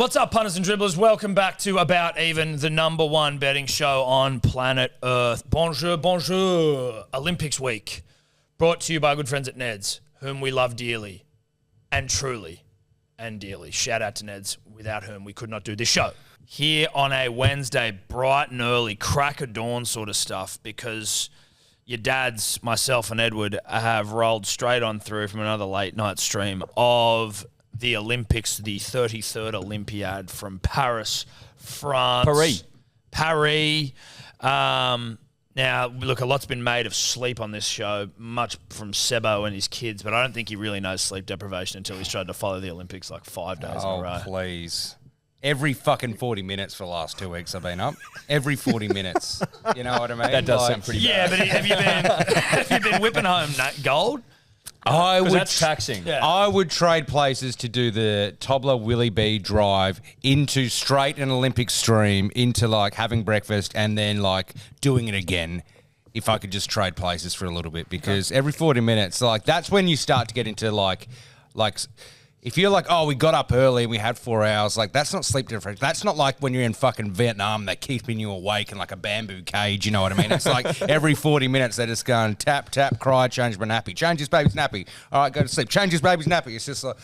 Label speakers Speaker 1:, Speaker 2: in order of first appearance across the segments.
Speaker 1: What's up, punters and dribblers? Welcome back to About Even, the number one betting show on planet Earth. Bonjour, bonjour. Olympics week, brought to you by our good friends at Ned's, whom we love dearly and truly and dearly. Shout out to Ned's, without whom we could not do this show. Here on a Wednesday, bright and early, crack of dawn sort of stuff, because your dads, myself and Edward, have rolled straight on through from another late night stream of the Olympics, the 33rd Olympiad from Paris, France. Paris. Now, look, a lot's been made of sleep on this show, much from Sebo and his kids, but I don't think he really knows sleep deprivation until he's tried to follow the Olympics like 5 days in a row.
Speaker 2: Oh, please. Every fucking 40 minutes for the last 2 weeks I've been up. Every 40 minutes. You know what I mean?
Speaker 3: That does sound pretty bad.
Speaker 1: Yeah, but have you been whipping home gold?
Speaker 3: That's taxing.
Speaker 1: Yeah.
Speaker 2: I would trade places to do the Tobler Willie B drive into straight an Olympic stream, into like having breakfast and then like doing it again if I could just trade places for a little bit, because every 40 minutes, like that's when you start to get into like if you're like, oh, we got up early and we had 4 hours, like that's not sleep deprivation. That's not like when you're in fucking Vietnam, they're keeping you awake in like a bamboo cage, you know what I mean? It's like every 40 minutes they're just going tap, tap, cry, change my nappy. Change his baby's nappy. All right, go to sleep. Change his baby's nappy. It's just like...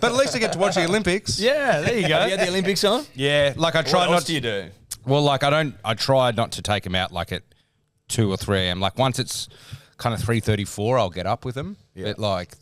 Speaker 2: but at least I get to watch the Olympics.
Speaker 1: Yeah, there you go.
Speaker 3: Have you had the Olympics on?
Speaker 2: Yeah, like I try
Speaker 3: What
Speaker 2: not
Speaker 3: else
Speaker 2: to...
Speaker 3: do you do?
Speaker 2: Well, like I try not to take them out like at 2 or 3 a.m. Like once it's kind of 3:34, I'll get up with them. Yeah. But like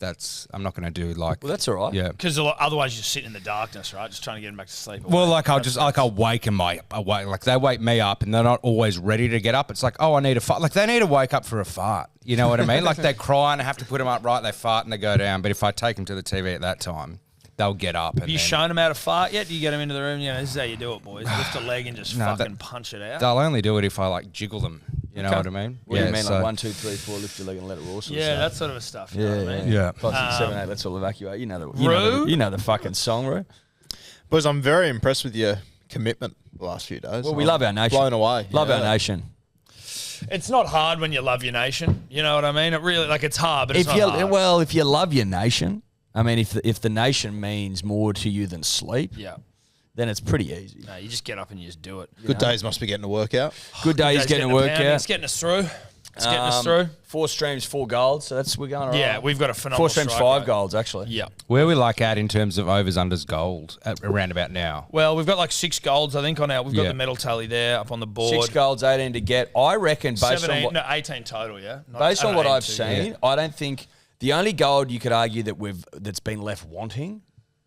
Speaker 2: I'm not going to do like...
Speaker 3: Well, that's all right.
Speaker 2: Yeah.
Speaker 1: Because otherwise you're sitting in the darkness, right? Just trying to get them back to sleep.
Speaker 2: Well, like I'll wake them up. Like they wake me up and they're not always ready to get up. It's like, oh, I need a fart. Like they need to wake up for a fart. You know what I mean? Like they cry and I have to put them up right. They fart and they go down. But if I take them to the TV at that time, they'll get up.
Speaker 1: Have you shown them how to fart yet? Do you get them into the room? Yeah, this is how you do it, boys. Lift a leg and just punch it out.
Speaker 2: They'll only do it if I like jiggle them. You know what I mean?
Speaker 3: What do you mean, like 1, 2, 3, 4, lift your leg and let it roar?
Speaker 1: Yeah, that sort of stuff. You know what I mean?
Speaker 2: Yeah.
Speaker 3: 5, 6, 7, 8, let's all evacuate. You know the fucking song, Roo.
Speaker 4: Boys, I'm very impressed with your commitment the last few days.
Speaker 3: Well, we love our nation.
Speaker 4: Blown away.
Speaker 3: Love our nation.
Speaker 1: It's not hard when you love your nation. You know what I mean? It really, like, it's hard, but it's not hard.
Speaker 3: Well, if you love your nation, I mean, if the nation means more to you than sleep,
Speaker 1: yeah,
Speaker 3: then it's pretty easy.
Speaker 1: No, you just get up and you just do it.
Speaker 4: Good days must be getting a workout.
Speaker 3: Good days getting a workout.
Speaker 1: It's getting us through. It's getting us through.
Speaker 3: 4 streams, 4 golds. So we're going all right.
Speaker 1: Yeah, we've got a phenomenal
Speaker 3: 4 streams,
Speaker 1: strike
Speaker 3: 5
Speaker 1: rate.
Speaker 3: golds, actually.
Speaker 1: Yeah.
Speaker 2: Where we like at in terms of overs, unders, gold around about now?
Speaker 1: Well, we've got like 6 golds, I think, on our... We've got the medal tally there up on the board.
Speaker 3: 6 golds, 18 to get. I reckon based
Speaker 1: 17,
Speaker 3: on what...
Speaker 1: 18 total, yeah?
Speaker 3: Based on what I've seen,
Speaker 1: yeah.
Speaker 3: I don't think... The only gold you could argue that's been left wanting,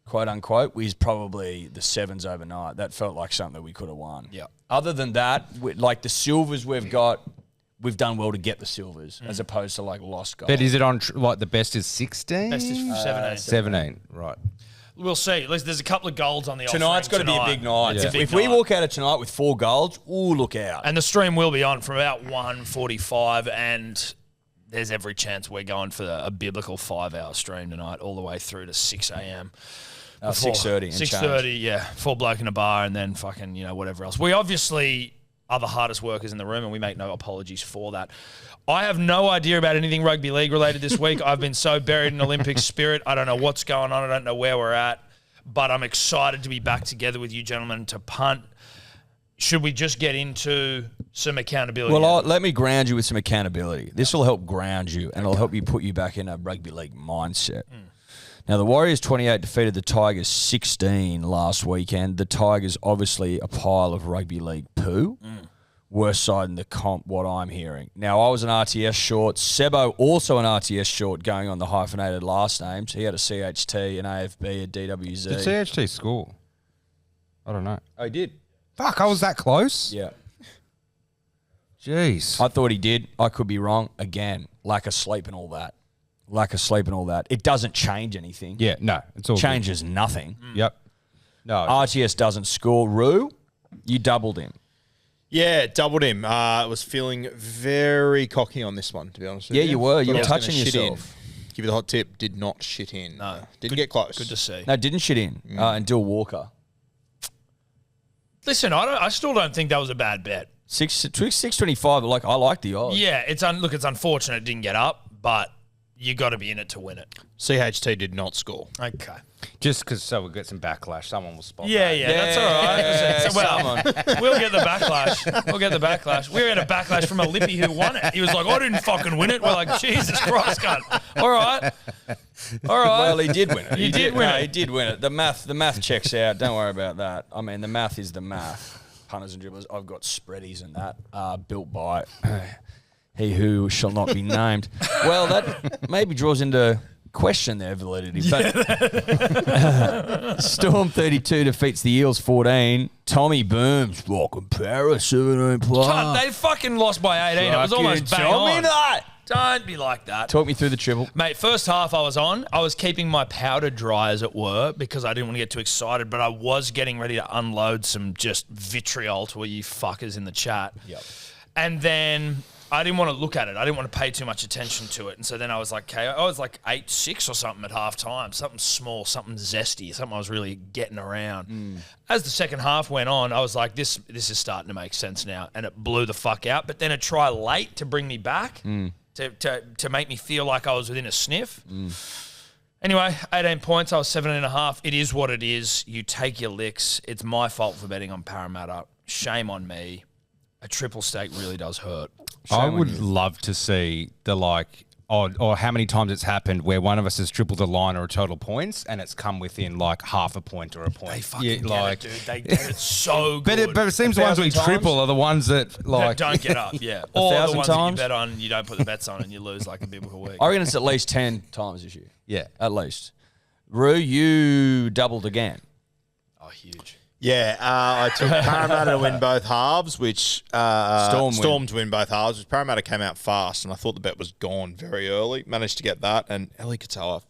Speaker 3: quote unquote, is probably the 7s overnight. That felt like something that we could have won.
Speaker 1: Yeah.
Speaker 3: Other than that, like the silvers we've got, we've done well to get the silvers as opposed to like lost gold.
Speaker 2: But is it on like the best is 16?
Speaker 1: Best is 17.
Speaker 2: 17, right.
Speaker 1: We'll see. There's a couple of golds on the
Speaker 3: Tonight's got to be a big night.
Speaker 1: Yeah.
Speaker 3: If we walk out of tonight with 4 golds, look out.
Speaker 1: And the stream will be on from about 1:45, and there's every chance we're going for a biblical 5-hour stream tonight, all the way through to 6 a.m.
Speaker 3: 6:30.
Speaker 1: 6:30, yeah. 4 bloke in a bar, and then fucking whatever else. We obviously are the hardest workers in the room, and we make no apologies for that. I have no idea about anything rugby league related this week. I've been so buried in Olympic spirit. I don't know what's going on. I don't know where we're at, but I'm excited to be back together with you gentlemen to punt. Should we just get into some accountability?
Speaker 3: Well, let me ground you with some accountability. This will help ground you, and it'll help you put you back in a rugby league mindset. Now, the Warriors 28 defeated the Tigers 16 last weekend. The Tigers, obviously, a pile of rugby league poo. Worst side in the comp, what I'm hearing. Now, I was an RTS short. Sebo, also an RTS short, going on the hyphenated last names. He had a CHT, an AFB, a DWZ.
Speaker 2: Did CHT score? I don't know.
Speaker 3: Oh, he did?
Speaker 2: Fuck, I was that close?
Speaker 3: Yeah.
Speaker 2: Jeez.
Speaker 3: I thought he did. I could be wrong. Again, lack of sleep and all that. It doesn't change anything.
Speaker 2: Yeah, no. It's all
Speaker 3: Changes nothing.
Speaker 2: Yep. No.
Speaker 3: RTS doesn't score. Roo, you doubled him.
Speaker 4: Yeah, doubled him. I was feeling very cocky on this one, to be honest with you.
Speaker 3: Yeah, you were. You
Speaker 4: Thought
Speaker 3: were
Speaker 4: I was
Speaker 3: touching
Speaker 4: gonna shit in.
Speaker 3: yourself.
Speaker 4: Give you the hot tip. Did not shit in.
Speaker 1: No.
Speaker 4: Didn't get close.
Speaker 1: Good to see.
Speaker 3: No, didn't shit in. And Dill Walker.
Speaker 1: Listen, I still don't think that was a bad bet.
Speaker 3: 625, I like the odds.
Speaker 1: Yeah, it's unfortunate it didn't get up, but you got to be in it to win it.
Speaker 4: CHT did not score.
Speaker 1: Okay.
Speaker 2: Just because so we'll get some backlash. Someone will spot
Speaker 1: Yeah,
Speaker 2: that.
Speaker 1: that's all right. We'll get the backlash. We had a backlash from a lippy who won it. He was like, I didn't fucking win it. We're like, Jesus Christ, cunt. All right.
Speaker 3: Well, he did win it.
Speaker 1: He did win it.
Speaker 3: He did win it. The math checks out. Don't worry about that. I mean, the math is the math. Punters and dribblers. I've got spreadies and that built by he who shall not be named. Well, that maybe draws into question their validity. But Storm 32 defeats the Eels 14. Tommy Booms, fucking Paris 17 plus.
Speaker 1: God, they fucking lost by 18. It was almost bang on.
Speaker 3: That.
Speaker 1: Don't be like that.
Speaker 3: Talk me through the triple.
Speaker 1: Mate, first half I was keeping my powder dry, as it were, because I didn't want to get too excited, but I was getting ready to unload some just vitriol to all you fuckers in the chat.
Speaker 3: Yep.
Speaker 1: And then I didn't want to look at it. I didn't want to pay too much attention to it. And so then I was like, okay, I was like 8-6 or something at halftime. Something small, something zesty, something I was really getting around. As the second half went on, I was like, this is starting to make sense now. And it blew the fuck out. But then a try late to bring me back, to make me feel like I was within a sniff. Anyway, 18 points. I was 7.5. It is what it is. You take your licks. It's my fault for betting on Parramatta. Shame on me. A triple stake really does hurt.
Speaker 2: I would love to see the or how many times it's happened where one of us has tripled a line or a total points and it's come within like half a point or a point.
Speaker 1: They fucking get it, dude. They get it so good.
Speaker 2: But it seems the ones we triple are the ones that like
Speaker 1: don't get up. Yeah, or the
Speaker 3: 1,000
Speaker 1: ones
Speaker 3: times?
Speaker 1: that you bet on, you don't put the bets on, and you lose like a biblical week.
Speaker 3: I reckon it's at least 10 times this year.
Speaker 2: Yeah.
Speaker 3: At least. Roo, you doubled again.
Speaker 1: Oh, huge.
Speaker 4: Yeah, I took Parramatta to win both halves, which Storm to win both halves, which Parramatta came out fast, and I thought the bet was gone very early. Managed to get that, and Eli Katoa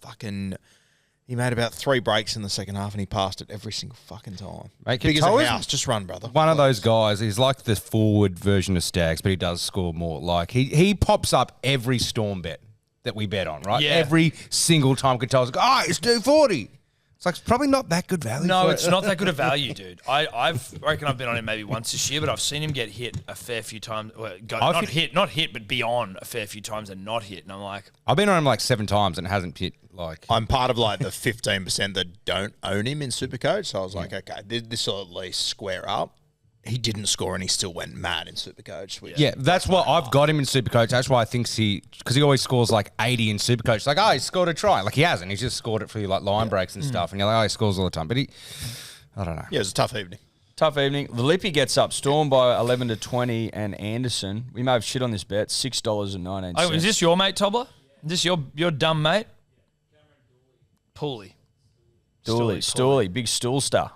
Speaker 4: he made about 3 breaks in the second half, and he passed it every single fucking time.
Speaker 2: Mate,
Speaker 4: Big as a
Speaker 2: Katoa's
Speaker 4: house, just run, brother.
Speaker 2: one of those guys. He's like the forward version of Stags, but he does score more. Like he pops up every Storm bet that we bet on, right?
Speaker 1: Yeah.
Speaker 2: Every single time Katoa's like, it's 240. It's like, it's probably not that good value.
Speaker 1: No,
Speaker 2: for
Speaker 1: it's not that good a value, dude. I reckon I've been on him maybe once this year, but I've seen him get hit a fair few times. Well, not hit, but beyond a fair few times and not hit. And I'm like,
Speaker 2: I've been on him like 7 times and it hasn't hit like.
Speaker 4: I'm part of like the 15% that don't own him in Supercoach, so I was like, okay, this will at least square up. He didn't score and he still went mad in Supercoach.
Speaker 2: Yeah, that's why I've got him in Supercoach. That's why I think because he always scores like 80 in Supercoach. Like, he scored a try. Like, he hasn't. He's just scored it for you like line breaks and stuff. And you're like, he scores all the time. But I don't know.
Speaker 4: Yeah, it was a tough evening.
Speaker 3: Tough evening. The Lippy gets up. Storm by 11 to 20, and Anderson. We may have shit on this bet. $6.19.
Speaker 1: oh, is this your mate, Tobler? Is this your dumb mate? Pooley.
Speaker 3: Stooley, big stool star.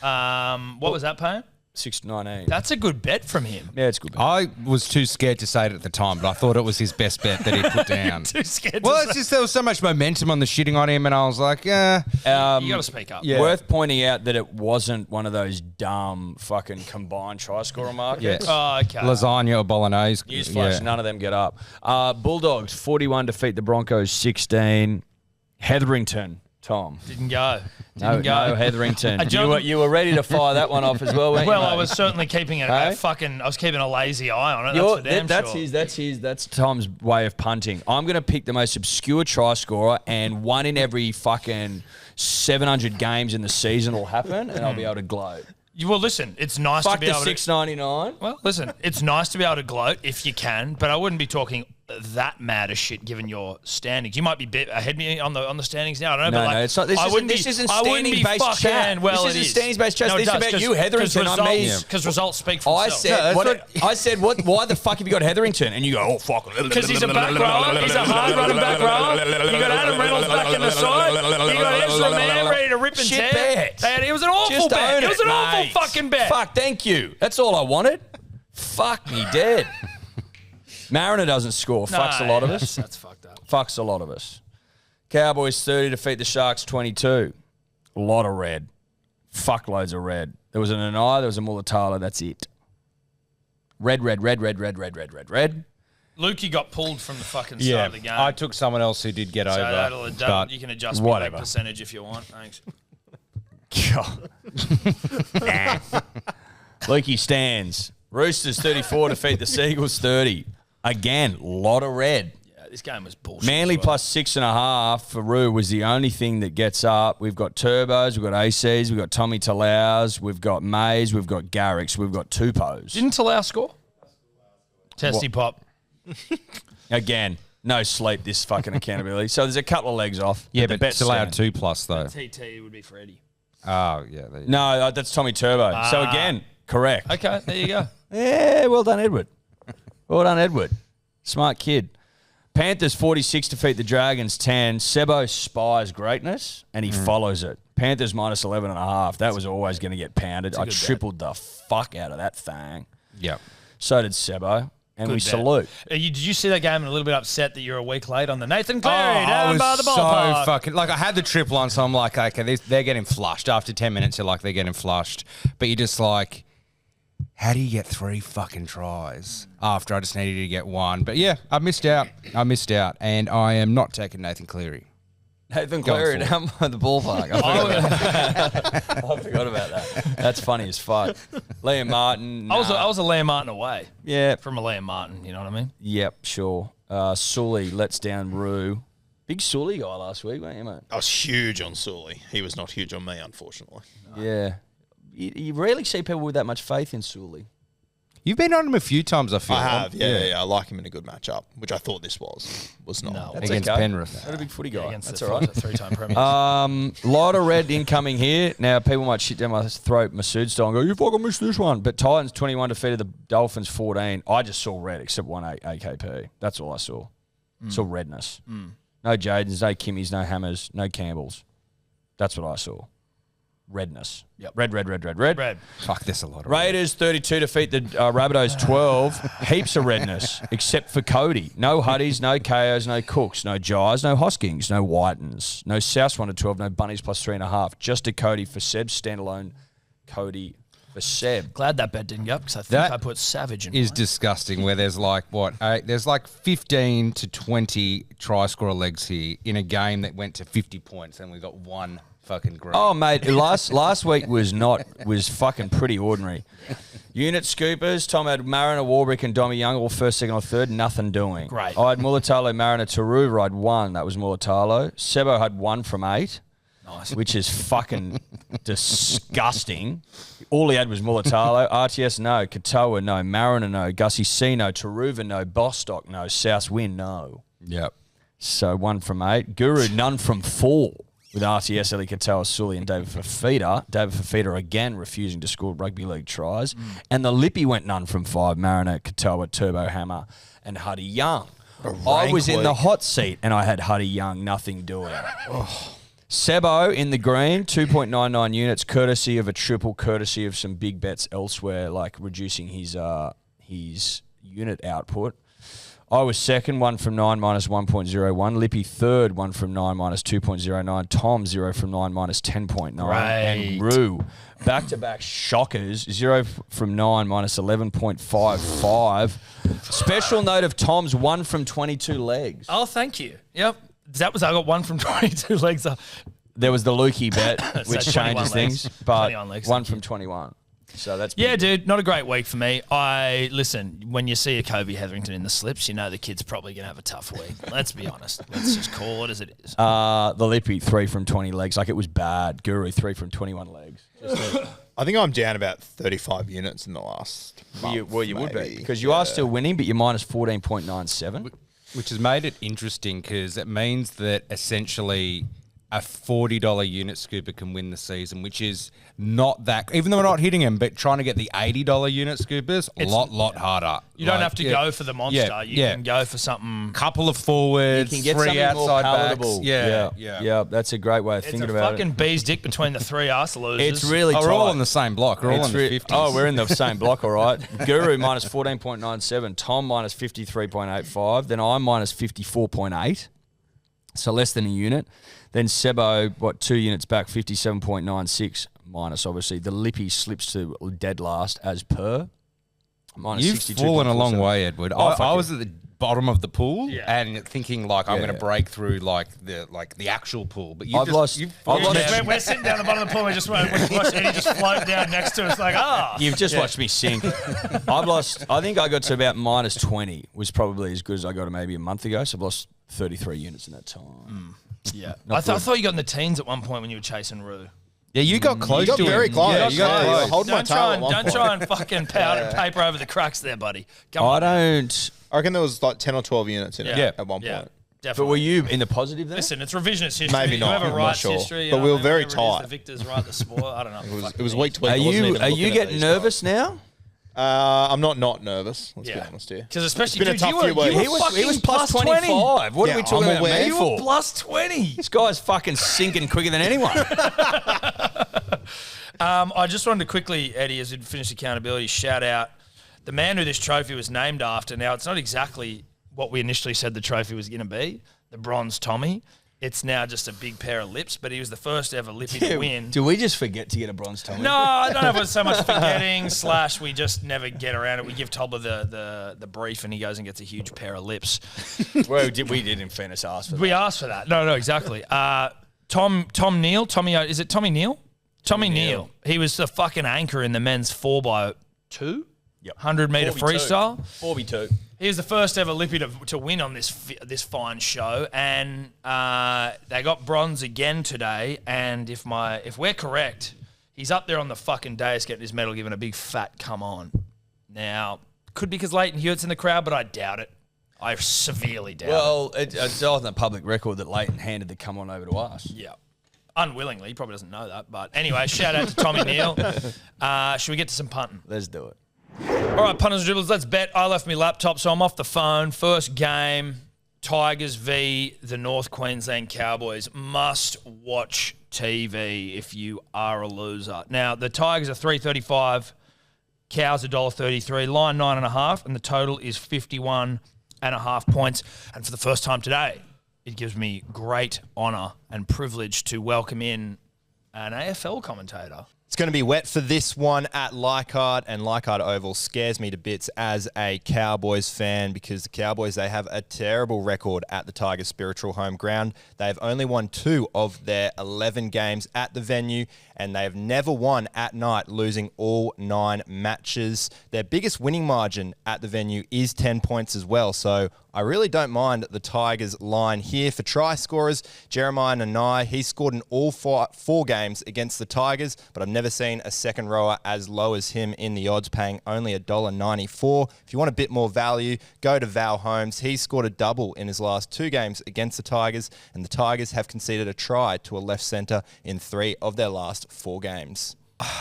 Speaker 1: What was that paying?
Speaker 3: $6.19.
Speaker 1: That's a good bet from him.
Speaker 3: Yeah, it's good. Bet.
Speaker 2: I was too scared to say it at the time, but I thought it was his best bet that he put down.
Speaker 1: Too scared.
Speaker 2: Well, it's just there was so much momentum on the shitting on him, and I was like, yeah.
Speaker 1: You got to speak up.
Speaker 2: Yeah.
Speaker 3: Worth pointing out that it wasn't one of those dumb fucking combined try scorer markets.
Speaker 1: Oh, okay.
Speaker 2: Lasagna or bolognese.
Speaker 3: Newsflash, none of them get up. Bulldogs 41 defeat the Broncos 16. Hetherington, Tom.
Speaker 1: Didn't go.
Speaker 3: No Hetherington.
Speaker 1: John-
Speaker 3: You were ready to fire that one off as well, weren't you?
Speaker 1: Well,
Speaker 3: mate?
Speaker 1: I was certainly keeping it.
Speaker 3: Hey?
Speaker 1: I was keeping a lazy eye on it. That's for damn sure.
Speaker 3: That's Tom's way of punting. I'm going to pick the most obscure try scorer, and one in every fucking 700 games in the season will happen, and I'll be able to gloat.
Speaker 1: Well, listen, it's nice
Speaker 3: Fuck
Speaker 1: to be
Speaker 3: the
Speaker 1: able to.
Speaker 3: $6.99.
Speaker 1: Well, listen, it's nice to be able to gloat if you can, but I wouldn't be talking that mad as shit given your standings. You might be ahead of me on the standings now. I don't know.
Speaker 3: No,
Speaker 1: but like,
Speaker 3: it's not. This isn't standings-based chat.
Speaker 1: Well,
Speaker 3: this
Speaker 1: it
Speaker 3: isn't
Speaker 1: is.
Speaker 3: standings-based chat.
Speaker 1: No,
Speaker 3: This is about you, Hetherington. I'm me.
Speaker 1: Because results speak for
Speaker 3: I
Speaker 1: themselves.
Speaker 3: said, why the fuck have you got Hetherington? And you go, oh, fuck.
Speaker 1: Because he's a back rower. He's a hard running back rower. You got Adam Reynolds back in the side. You got Ezra Mann ready to rip and
Speaker 3: Shit
Speaker 1: tear.
Speaker 3: bet.
Speaker 1: It was an awful bet. It was an awful fucking bet.
Speaker 3: Fuck, thank you. That's all I wanted. Fuck me dead. Mariner doesn't score. Fucks a lot of us.
Speaker 1: That's fucked up.
Speaker 3: Fucks a lot of us. Cowboys 30 defeat the Sharks 22. A lot of red. Fuck loads of red. There was an Anai, there was a Mulatala. That's it. Red.
Speaker 1: Lukey got pulled from the fucking start of the game.
Speaker 2: I took someone else who did get over.
Speaker 1: But you can adjust my
Speaker 3: whatever.
Speaker 1: percentage if you want. Thanks.
Speaker 3: Lukey stands. Roosters 34 defeat the Seagulls 30. Again, lot of red.
Speaker 1: this game was bullshit.
Speaker 3: Manly plus 6.5 for Roo was the only thing that gets up. We've got Turbos, we've got ACs, we've got Tommy Talaus, we've got Mays, we've got Garricks, we've got Tupos.
Speaker 1: Didn't Talau score? Testy pop.
Speaker 3: Again, no sleep, this fucking accountability. So there's a couple of legs off.
Speaker 2: Yeah,
Speaker 3: the
Speaker 2: but
Speaker 3: bet's
Speaker 2: it's allowed
Speaker 3: stand.
Speaker 2: 2+ though.
Speaker 1: TT would be for Eddie.
Speaker 2: Oh, yeah. There you go.
Speaker 3: No, that's Tommy Turbo. So again, correct.
Speaker 1: Okay, there you go.
Speaker 3: Yeah, well done, Edward. Well done, Edward. Smart kid. Panthers 46 defeat the Dragons 10. Sebo spies greatness and he follows it. Panthers minus 11.5. That was always going to get pounded. I tripled the fuck out of that thing.
Speaker 2: Yeah.
Speaker 3: So did Sebo. And we
Speaker 1: bet.
Speaker 3: salute.
Speaker 1: Did you see that game and a little bit upset that you're a week late on the Nathan Cleary
Speaker 2: I
Speaker 1: down
Speaker 2: was
Speaker 1: by the
Speaker 2: so
Speaker 1: ballpark?
Speaker 2: fucking like I had the triple on, so I'm like, okay, they're getting flushed after 10 minutes. You're like, they're getting flushed, but you're just like, how do you get 3 fucking tries after I just needed to get 1? But yeah, I missed out, and I am not taking Nathan Cleary.
Speaker 3: Nathan Cleary down by the ballpark. I forgot about that. That's funny as fuck. Liam Martin.
Speaker 1: I was a Liam Martin away
Speaker 3: Yeah.
Speaker 1: from a Liam Martin. You know what I mean?
Speaker 3: Yep, sure. Sully lets down Roo. Big Sully guy last week, weren't you, mate?
Speaker 4: I was huge on Sully. He was not huge on me, unfortunately.
Speaker 3: Yeah. You rarely see people with that much faith in Sully.
Speaker 2: You've been on him a few times, I feel.
Speaker 4: I have, yeah. I like him in a good matchup, which I thought this was not.
Speaker 1: No.
Speaker 3: That's
Speaker 2: Against
Speaker 3: okay.
Speaker 2: Penrith.
Speaker 3: Not a big footy guy.
Speaker 1: Against
Speaker 3: That's
Speaker 1: the
Speaker 3: all right.
Speaker 1: 3-time premiers.
Speaker 3: Lot of red incoming here. Now, people might shit down my throat, Masood style, and go, you fucking missed this one. But Titans 21 defeated the Dolphins 14. I just saw red, except one AKP. That's all I saw. Saw redness. No Jadens, no Kimmies, no Hammers, no Campbells. That's what I saw. Redness.
Speaker 1: Yep.
Speaker 3: Red.
Speaker 1: Red.
Speaker 2: Fuck, there's a lot of
Speaker 3: Raiders 32 defeat the Rabbitohs 12. Heaps of redness, except for Cody. No Huddies, no KOs, no Cooks, no Jars, no Hoskings, no Whitens, no South 1 to 12, no Bunnies plus 3.5. Just a Cody for Seb, standalone Cody for Seb.
Speaker 1: Glad that bet didn't go up because I think
Speaker 2: That
Speaker 1: I put Savage in.
Speaker 2: is
Speaker 1: mine.
Speaker 2: disgusting. Where there's like there's like 15 to 20 try scorer legs here in a game that went to 50 points, and we got 1 fucking green.
Speaker 3: Oh, mate, last week was fucking pretty ordinary. Unit scoopers, Tom had Mariner, Warbrick, and Dommy Young all first, second, or third, nothing doing.
Speaker 1: Great.
Speaker 3: I had Mulatalo, Mariner, Taruva. I had 1. That was Mulatalo. Sebo had 1 from 8.
Speaker 1: Nice.
Speaker 3: Which is fucking disgusting. All he had was Mulatalo. RTS, no. Katoa, no. Mariner, no. Gussie C, no. Taruva, no. Bostock, no. South Wind, no.
Speaker 2: Yep.
Speaker 3: So 1 from 8. Guru, none from 4. With RTS, Eli Katoa, Sully, and David Fafita. David Fafita again refusing to score rugby league tries. And the Lippy went none from 5. Mariner, Katoa, Turbo Hammer, and Huddy Young. I was in the hot seat and I had Huddy Young, nothing doing. Sebo in the green, 2.99 units, courtesy of a triple, courtesy of some big bets elsewhere, like reducing his unit output. I was second, 1 from 9 minus 1.01. Lippy third, 1 from 9 minus 2.09. Tom 0 from 9 minus 10.9. And Roo, back-to-back shockers, 0 from 9 minus 11.55. Special note of Tom's 1 from 22 legs.
Speaker 1: Oh, thank you. Yep. I got 1 from 22 legs.
Speaker 3: There was the Lukey bet,
Speaker 1: So
Speaker 3: which
Speaker 1: 21
Speaker 3: changes
Speaker 1: legs.
Speaker 3: things, but
Speaker 1: 21 legs,
Speaker 3: 1
Speaker 1: thank
Speaker 3: from
Speaker 1: you.
Speaker 3: 21. So that's
Speaker 1: Yeah, dude, not a great week for me. Listen, when you see a Kobe Hetherington in the slips, you know the kid's probably going to have a tough week. Let's be honest. Let's just call it as it is.
Speaker 3: The Lippy 3 from 20 legs, like it was bad. Guru 3 from 21 legs.
Speaker 4: I think I'm down about 35 units in the last month.
Speaker 3: You would be
Speaker 4: maybe.
Speaker 3: because you are still winning, but you're minus 14.97.
Speaker 2: Which has made it interesting because it means that essentially a $40 unit scooper can win the season, which is not that, even though we're not hitting them, but trying to get the $80 unit scoopers, a lot harder.
Speaker 1: You don't have to go for the monster. You can go for something.
Speaker 2: Couple of forwards,
Speaker 3: You can get
Speaker 2: 3
Speaker 3: something more
Speaker 2: outside
Speaker 3: palatable.
Speaker 2: backs.
Speaker 3: Yeah. That's a great way of
Speaker 1: It's
Speaker 3: thinking
Speaker 1: a
Speaker 3: about
Speaker 1: fucking
Speaker 3: it.
Speaker 1: bee's dick between the 3 arse losers.
Speaker 3: It's really
Speaker 2: Oh,
Speaker 3: tight.
Speaker 2: we're all on the same block. We're all
Speaker 3: It's
Speaker 2: in the 50s.
Speaker 3: Oh, we're in the same block, all right. Guru minus 14.97, Tom minus 53.85, then I'm minus 54.8, so less than a unit. Then Sebo, 2 units back, 57.96 minus, obviously. The Lippy slips to dead last as per. Minus
Speaker 2: You've fallen a long way, Edward.
Speaker 3: Oh,
Speaker 2: I was at the bottom of the pool
Speaker 1: Yeah.
Speaker 2: and thinking like I'm going to break through like the actual pool. But
Speaker 3: I've lost.
Speaker 1: We're sitting down the bottom of the pool. We just watch Eddie just float down next to us like,
Speaker 3: You've just watched me sink. I've lost. I think I got to about minus 20. Was probably as good as I got maybe a month ago. So I've lost 33 units in that time.
Speaker 1: yeah. I thought you got in the teens at one point when you were chasing Rue.
Speaker 2: Yeah, you got close.
Speaker 4: You got
Speaker 2: to
Speaker 4: very
Speaker 2: him.
Speaker 4: close.
Speaker 2: Yeah, you got close.
Speaker 4: Hold my tail at one
Speaker 1: Don't
Speaker 4: point.
Speaker 1: try and fucking powder paper over the cracks there, buddy. Come on.
Speaker 3: I
Speaker 4: I reckon there was like 10 or 12 units in it
Speaker 1: Yeah.
Speaker 4: at one
Speaker 1: Yeah,
Speaker 4: point.
Speaker 3: But
Speaker 1: definitely.
Speaker 3: were you in the positive then?
Speaker 1: Listen, it's revisionist history.
Speaker 4: Maybe not,
Speaker 1: Whoever
Speaker 4: I'm not
Speaker 1: writes
Speaker 4: sure.
Speaker 1: history,
Speaker 4: But we were very
Speaker 1: whatever it is,
Speaker 4: tight.
Speaker 1: The victors write the sport. I don't know.
Speaker 4: It was week to week.
Speaker 3: Are
Speaker 4: I wasn't even
Speaker 3: you
Speaker 4: looking at
Speaker 3: getting
Speaker 4: these
Speaker 3: nervous now?
Speaker 4: I'm not nervous. Let's be honest here.
Speaker 1: Because especially
Speaker 4: It's been a
Speaker 1: dude,
Speaker 4: tough few weeks.
Speaker 3: He was plus 25. What
Speaker 4: Yeah,
Speaker 3: are we talking
Speaker 4: I'm
Speaker 3: about
Speaker 4: aware.
Speaker 3: me
Speaker 1: You
Speaker 3: for?
Speaker 1: were plus 20.
Speaker 3: This guy's fucking sinking quicker than anyone.
Speaker 1: I just wanted to quickly, Eddie, as we finish accountability, shout out the man who this trophy was named after. Now, it's not exactly what we initially said the trophy was going to be, the Bronze Tommy. It's now just a big pair of lips, but he was the first ever lippy to win.
Speaker 3: Do we just forget to get a bronze Tommy?
Speaker 1: No, I don't know if it's so much forgetting / we just never get around it. We give Tobler the brief and he goes and gets a huge pair of lips.
Speaker 3: Well, we did in fairness ask for that.
Speaker 1: We asked for that. No, exactly. Tom Neal, is it Tommy Neal? Tommy Neal. He was the fucking anchor in the men's 4x2, 100-meter freestyle.
Speaker 3: 4v2.
Speaker 1: He was the first ever lippy to win on this fine show, and they got bronze again today. And if we're correct, he's up there on the fucking dais getting his medal given a big fat come on. Now, could be because Leighton Hewitt's in the crowd, but I doubt it. I severely doubt it.
Speaker 3: Well, it's on the public record that Leighton handed the come on over to us.
Speaker 1: Yeah. Unwillingly. He probably doesn't know that. But anyway, shout out to Tommy Neal. Should we get to some punting?
Speaker 3: Let's do it.
Speaker 1: All right, punters and dribblers, let's bet. I left my laptop, so I'm off the phone. First game, Tigers v. the North Queensland Cowboys. Must watch TV if you are a loser. Now, the Tigers are $3.35, Cows $1.33, line 9.5, and the total is 51.5 points. And for the first time today, it gives me great honour and privilege to welcome in an AFL commentator.
Speaker 5: It's going to be wet for this one at Leichhardt, and Leichhardt Oval scares me to bits as a Cowboys fan because the Cowboys, they have a terrible record at the Tigers' spiritual home ground. They've only won 2 of their 11 games at the venue, and they have never won at night, losing all 9 matches. Their biggest winning margin at the venue is 10 points as well, so I really don't mind the Tigers line here. For try scorers, Jeremiah Nanai, he scored in all 4 games against the Tigers, but I've never seen a second rower as low as him in the odds, paying only $1.94. If you want a bit more value, go to Val Holmes. He scored a double in his last 2 games against the Tigers, and the Tigers have conceded a try to a left centre in 3 of their last 4 games.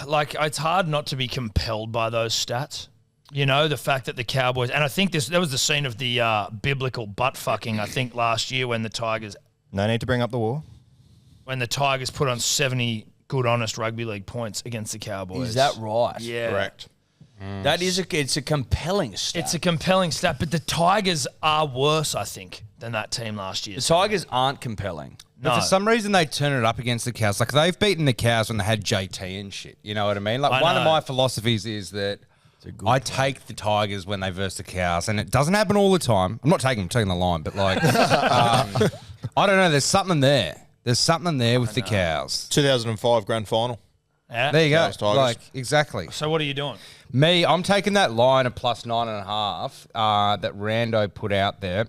Speaker 1: Like, it's hard not to be compelled by those stats. You know, the fact that the Cowboys, and I think that was the scene of the biblical butt fucking, I think, last year when the Tigers
Speaker 5: No need to bring up the war.
Speaker 1: put on 70 good, honest rugby league points against the Cowboys.
Speaker 3: Is that right?
Speaker 1: Yeah.
Speaker 4: Correct.
Speaker 3: That is it's a compelling stat.
Speaker 1: It's a compelling stat, but the Tigers are worse, I think, than that team last year.
Speaker 3: The Tigers aren't compelling.
Speaker 2: But for some reason, they turn it up against the Cows. Like, they've beaten the Cows when they had JT and shit. You know what I mean? Like, one of my philosophies is that I take the Tigers when they verse the Cows, and it doesn't happen all the time. I'm not taking the line, but, like, I don't know. There's something there. There's something there with the Cows.
Speaker 4: 2005 grand final.
Speaker 1: Yeah.
Speaker 2: There you go.
Speaker 4: Cows, Tigers.
Speaker 2: Like, exactly.
Speaker 1: So what are you doing?
Speaker 2: Me, I'm taking that line of plus 9.5 that Rando put out there.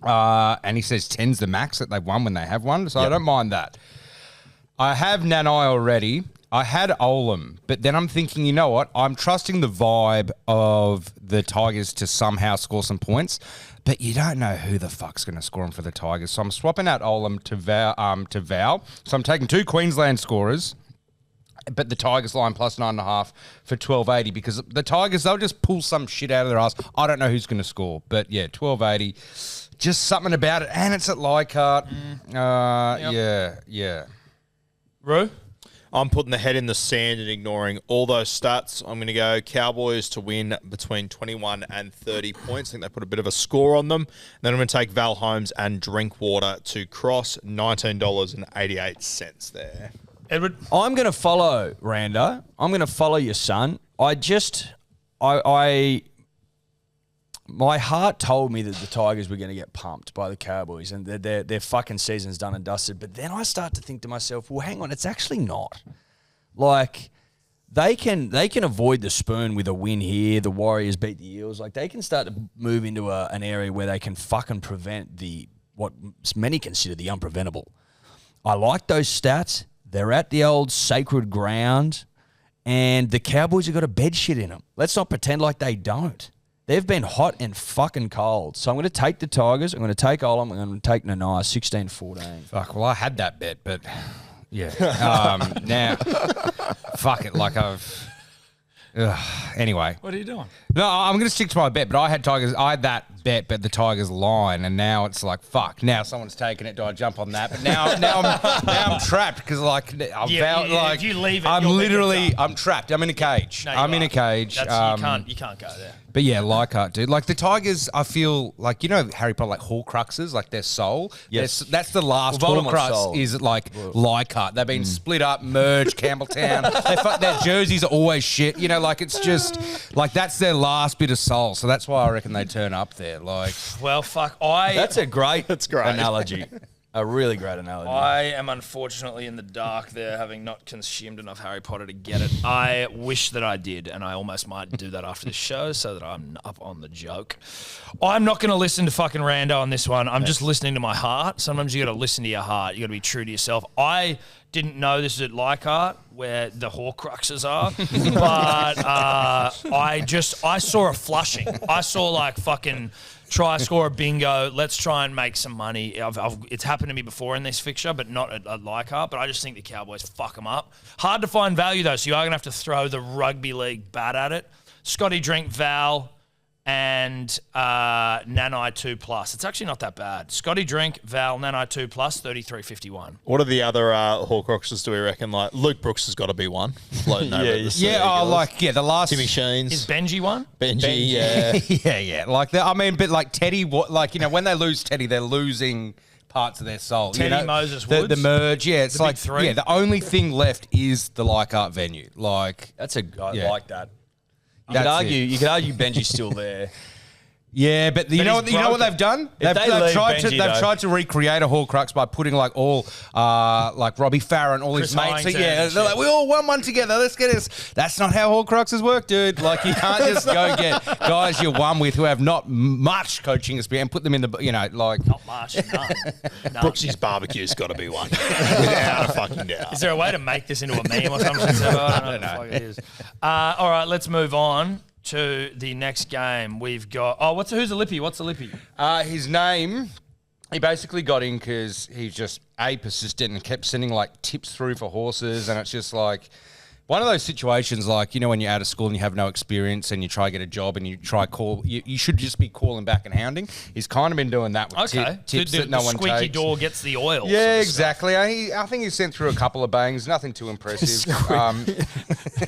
Speaker 2: And he says 10's the max that they've won when they have won. So I don't mind that. I have Nanai already. I had Olam, but then I'm thinking, you know what? I'm trusting the vibe of the Tigers to somehow score some points, but you don't know who the fuck's going to score them for the Tigers. So I'm swapping out Olam to Val. So I'm taking 2 Queensland scorers, but the Tigers line plus 9.5 for 12.80 because the Tigers, they'll just pull some shit out of their ass. I don't know who's going to score, but yeah, 12.80. Just something about it, and it's at Leichhardt. Yeah.
Speaker 1: Roo?
Speaker 4: I'm putting the head in the sand and ignoring all those stats. I'm going to go Cowboys to win between 21 and 30 points. I think they put a bit of a score on them. Then I'm going to take Val Holmes and Drinkwater to cross $19.88 there.
Speaker 1: Edward?
Speaker 3: I'm going to follow Rando. I'm going to follow your son. I my heart told me that the Tigers were going to get pumped by the Cowboys and their fucking season's done and dusted. But then I start to think to myself, well, hang on, it's actually not. Like, they can avoid the spoon with a win here. The Warriors beat the Eels. Like, they can start to move into an area where they can fucking prevent what many consider the unpreventable. I like those stats. They're at the old sacred ground, and the Cowboys have got a bed shit in them. Let's not pretend like they don't. They've been hot and fucking cold. So I'm going to take the Tigers. I'm going to take Olam. I'm going to take Nanai, 16-14.
Speaker 2: Fuck, well, I had that bet, but yeah. Now, fuck it, like anyway.
Speaker 1: What are you doing?
Speaker 2: No, I'm going to stick to my bet, but I had that bet, but the Tigers line, and now it's like, fuck, now someone's taking it. Do I jump on that? But now I'm trapped because, like,
Speaker 1: if you leave it,
Speaker 2: I'm trapped. I'm in a cage.
Speaker 1: No,
Speaker 2: I'm in a cage.
Speaker 1: You can't go there.
Speaker 2: But yeah, Leichhardt, dude. Like the Tigers, I feel like, you know, Harry Potter, like Horcruxes, like their soul.
Speaker 3: Yes.
Speaker 2: That's the last Horcrux is like Leichhardt. They've been split up, merged, Campbelltown. Their jerseys are always shit. You know, like it's just like that's their last bit of soul. So that's why I reckon they turn up there. Like,
Speaker 1: Well, fuck.
Speaker 3: That's a great
Speaker 4: great.
Speaker 3: analogy. A really great analogy.
Speaker 1: I am unfortunately in the dark there, having not consumed enough Harry Potter to get it. I wish that I did, and I almost might do that after the show so that I'm up on the joke. I'm not going to listen to fucking Rando on this one. I'm just listening to my heart. Sometimes you got to listen to your heart. You got to be true to yourself. I didn't know this is at Leichhardt where the Horcruxes are, but I saw a flushing. I saw like fucking try, score a bingo. Let's try and make some money. It's happened to me before in this fixture, but not at Leichhardt. But I just think the Cowboys fuck them up. Hard to find value, though, so you are going to have to throw the rugby league bat at it. Scotty Drink, Val, and Nanai 2+. It's actually not that bad. Scotty Drink, Val, Nanai 2+, 33.51.
Speaker 4: What are the other Horcruxes, do we reckon? Like, Luke Brooks has got to be one. Floating over the sea.
Speaker 2: The last...
Speaker 4: Timmy Sheens.
Speaker 1: Is Benji one?
Speaker 4: Benji, yeah.
Speaker 2: yeah. Like, but like Teddy, like, you know, when they lose Teddy, they're losing parts of their soul.
Speaker 1: Teddy,
Speaker 2: you know?
Speaker 1: Moses, Woods.
Speaker 2: The merge, yeah. It's
Speaker 1: The
Speaker 2: like,
Speaker 1: big three.
Speaker 2: yeah, the only thing left is the Leichhardt venue. Like...
Speaker 3: I
Speaker 2: Yeah.
Speaker 3: like that. You could argue Benji's still there.
Speaker 2: Yeah, but you know what they've done? They've tried to recreate a Horcrux by putting like all like Robbie Farah and all
Speaker 1: Chris
Speaker 2: his mates.
Speaker 1: Harrington
Speaker 2: Yeah, they're like, we all won one together. Let's get this. That's not how Horcruxes work, dude. Like you can't just go get guys you won with who have not much coaching experience and put them in the like.
Speaker 1: Not much. None.
Speaker 4: Brooksy's barbecue's got to be one. Without a fucking doubt.
Speaker 1: Is there a way to make this into a meme or something? I don't know. What the fuck it is. All right, let's move on to the next game. We've got who's the Lippy? What's the Lippy?
Speaker 2: His name, he basically got in because he's just persistent and kept sending like tips through for horses, and it's just like one of those situations, like, you know, when you're out of school and you have no experience and you try to get a job and you try call, you should just be calling back and hounding. He's kind of been doing that with tips that no one takes.
Speaker 1: Squeaky door gets the oil.
Speaker 2: Yeah, exactly. I think he's sent through a couple of bangs, nothing too impressive.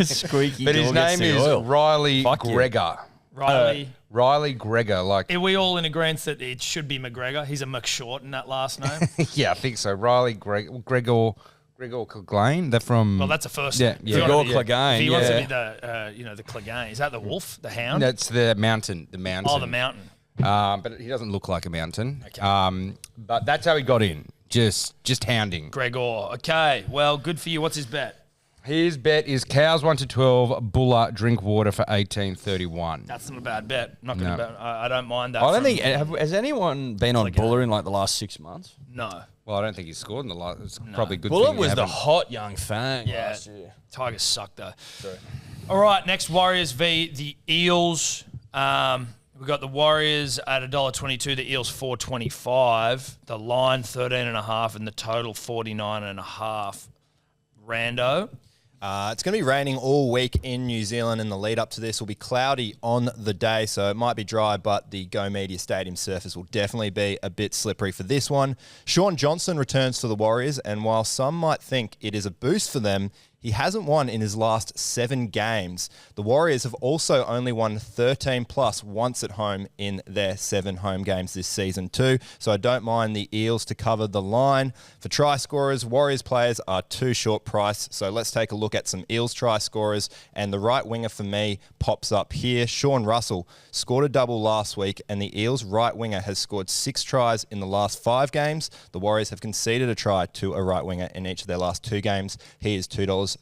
Speaker 3: Squeaky
Speaker 2: but his
Speaker 3: door gets
Speaker 2: name
Speaker 3: the
Speaker 2: is
Speaker 3: oil.
Speaker 2: Riley
Speaker 3: Fuck you.
Speaker 2: Gregor. Riley Gregor. Like,
Speaker 1: are we all in agreement that it should be McGregor? He's a McShort in that last name.
Speaker 2: yeah, I think so. Riley Gregor Clegane. They're from.
Speaker 1: Well, that's a first.
Speaker 2: Yeah,
Speaker 1: name.
Speaker 2: yeah.
Speaker 3: Gregor Clegane.
Speaker 1: If he wants to be the Clegane, is that the wolf, the hound?
Speaker 2: That's the mountain. The mountain.
Speaker 1: Oh, the mountain.
Speaker 2: But he doesn't look like a mountain. Okay. But that's how he got in. Just hounding.
Speaker 1: Gregor. Okay. Well, good for you. What's his bet?
Speaker 2: His bet is cows 1 to 12, Buller drink water for 18.31.
Speaker 1: That's not a bad bet. Not gonna bet. I don't mind that.
Speaker 3: I don't think has anyone been on Buller in like the last 6 months?
Speaker 1: No.
Speaker 2: Well, I don't think he's scored in the last. It's probably a good.
Speaker 3: Buller
Speaker 2: thing
Speaker 3: was the
Speaker 2: haven't.
Speaker 3: hot young fang
Speaker 1: Yeah.
Speaker 3: last year.
Speaker 1: Tigers suck though. Sorry. All right. Next, Warriors v the Eels. We've got the Warriors at $1.22, the Eels $4.25, the line 13.5, and the total 49.5. Rando.
Speaker 5: It's going to be raining all week in New Zealand, and the lead up to this will be cloudy on the day, so it might be dry, but the Go Media Stadium surface will definitely be a bit slippery for this one. Sean Johnson returns to the Warriors, and while some might think it is a boost for them, He hasn't won in his last 7 games. The Warriors have also only won 13 plus once at home in their 7 home games this season too. So I don't mind the Eels to cover the line. For try scorers, Warriors players are too short price. So let's take a look at some Eels try scorers. And the right winger for me pops up here. Sean Russell scored a double last week, and the Eels right winger has scored 6 tries in the last 5 games. The Warriors have conceded a try to a right winger in each of their last 2 games. He is $2.30.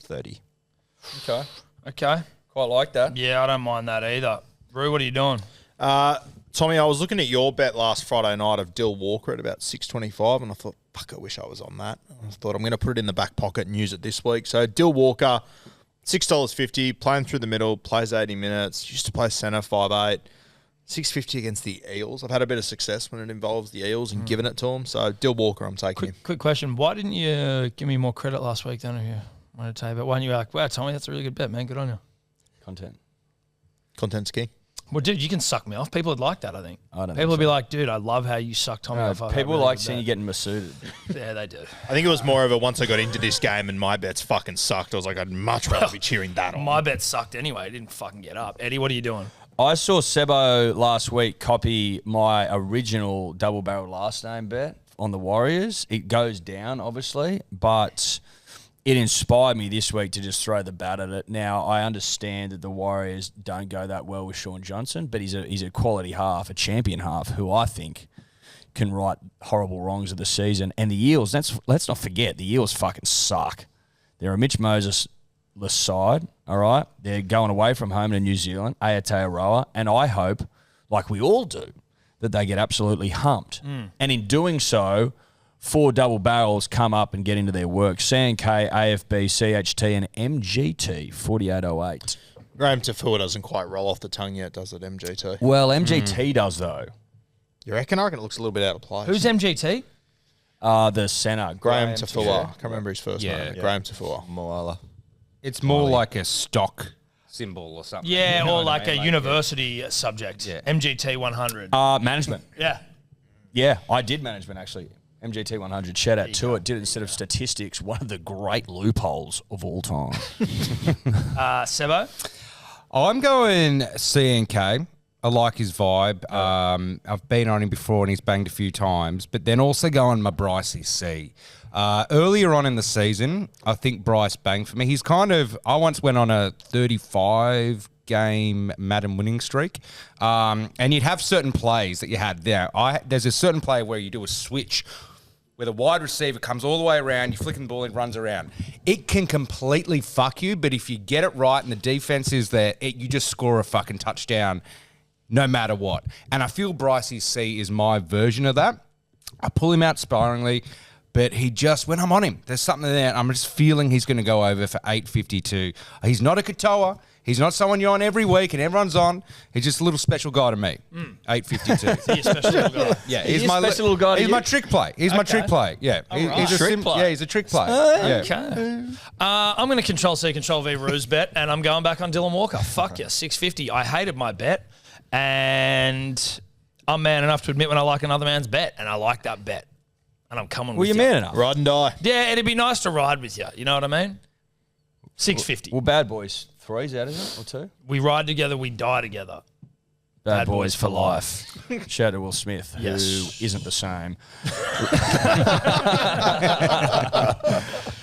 Speaker 1: Okay.
Speaker 3: Quite like that.
Speaker 1: Yeah, I don't mind that either. Rue, what are you doing?
Speaker 4: Tommy, I was looking at your bet last Friday night of Dill Walker at about 6.25, and I thought, fuck, I wish I was on that. I thought I'm going to put it in the back pocket and use it this week. So Dill Walker, $6.50, playing through the middle, plays 80 minutes, used to play centre, 5'8", $6.50 against the Eels. I've had a bit of success when it involves the Eels and giving it to them. So Dill Walker, I'm taking him.
Speaker 1: Quick question. Why didn't you give me more credit last week then if you wanted to tell you? But why didn't you be like, wow, Tommy, that's a really good bet, man. Good on you.
Speaker 4: Content's king.
Speaker 1: Well, dude, you can suck me off. People would like that, I think.
Speaker 3: I don't
Speaker 1: People would
Speaker 3: think
Speaker 1: be
Speaker 3: so.
Speaker 1: like, dude, I love how you suck Tommy off.
Speaker 3: People like seeing you getting masseuted.
Speaker 1: Yeah, they do.
Speaker 4: I think it was more of a once I got into this game and my bets fucking sucked, I was like, I'd much rather be cheering that on.
Speaker 1: My bet sucked anyway. It didn't fucking get up. Eddie, what are you doing?
Speaker 3: I saw Sebo last week copy my original double barrel last name bet on the Warriors. It goes down, obviously, but it inspired me this week to just throw the bat at it. Now, I understand that the Warriors don't go that well with Sean Johnson, but he's a quality half, a champion half, who I think can right horrible wrongs of the season. And the Eels, let's not forget, the Eels fucking suck. They're a Mitch Moses-less side, all right? They're going away from home to New Zealand, Aotearoa, and I hope, like we all do, that they get absolutely humped. And in doing so, 4 double barrels come up and get into their work. CNK, AFB, CHT, and MGT, 4808.
Speaker 4: Graham Tafua doesn't quite roll off the tongue yet, does it, MGT?
Speaker 3: Well, MGT does, though.
Speaker 4: You reckon? I reckon it looks a little bit out of place.
Speaker 1: Who's MGT?
Speaker 3: The centre.
Speaker 4: Graham Tafua. I can't remember his first name.
Speaker 2: Yeah.
Speaker 4: Graham Tafua.
Speaker 5: Moala.
Speaker 2: It's more like a stock symbol or something.
Speaker 1: Yeah,
Speaker 2: You know
Speaker 1: or
Speaker 2: what I
Speaker 1: like
Speaker 2: mean?
Speaker 1: a university subject.
Speaker 2: Yeah.
Speaker 1: MGT 100.
Speaker 3: Management.
Speaker 1: Yeah.
Speaker 3: Yeah, I did management, actually. MGT 100. Shout out to it. Did it instead of statistics. One of the great loopholes of all time.
Speaker 1: Sebo?
Speaker 2: I'm going CNK. I like his vibe. I've been on him before and he's banged a few times, but then also going my Brycey C. Earlier on in the season, I think Bryce banged for me. He's kind of, I once went on a 35-game Madden winning streak, and you'd have certain plays that you had there. There's a certain play where you do a switch where the wide receiver comes all the way around, you're flicking the ball, it runs around. It can completely fuck you, but if you get it right and the defense is there, you just score a fucking touchdown no matter what. And I feel Brycey C is my version of that. I pull him out sparingly, but he just, when I'm on him, there's something there. I'm just feeling he's going to go over for 852. He's not a Katoa. He's not someone you're on every week and everyone's on. He's just a little special guy to me. 852.
Speaker 1: He's a special little guy.
Speaker 2: Yeah,
Speaker 3: He's my special little guy to
Speaker 2: He's
Speaker 3: you?
Speaker 2: my trick play. He's my trick play. Yeah, he's a
Speaker 3: Trick play.
Speaker 2: Yeah, he's a trick play. Yeah.
Speaker 1: Okay. I'm going to Control C, Control V Ruse bet, and I'm going back on Dylan Walker. Fuck yeah, 650. I hated my bet, and I'm man enough to admit when I like another man's bet, and I like that bet. And I'm coming
Speaker 3: Well,
Speaker 1: with
Speaker 3: you're
Speaker 1: you.
Speaker 3: man enough.
Speaker 4: Ride and die.
Speaker 1: Yeah, it'd be nice to ride with you. You know what I mean? 650.
Speaker 3: Well, bad boys. 3's out, is it? Or 2?
Speaker 1: We ride together, we die together.
Speaker 3: Bad boys for life. Shout out to Will Smith,
Speaker 1: Yes.
Speaker 3: who isn't the same.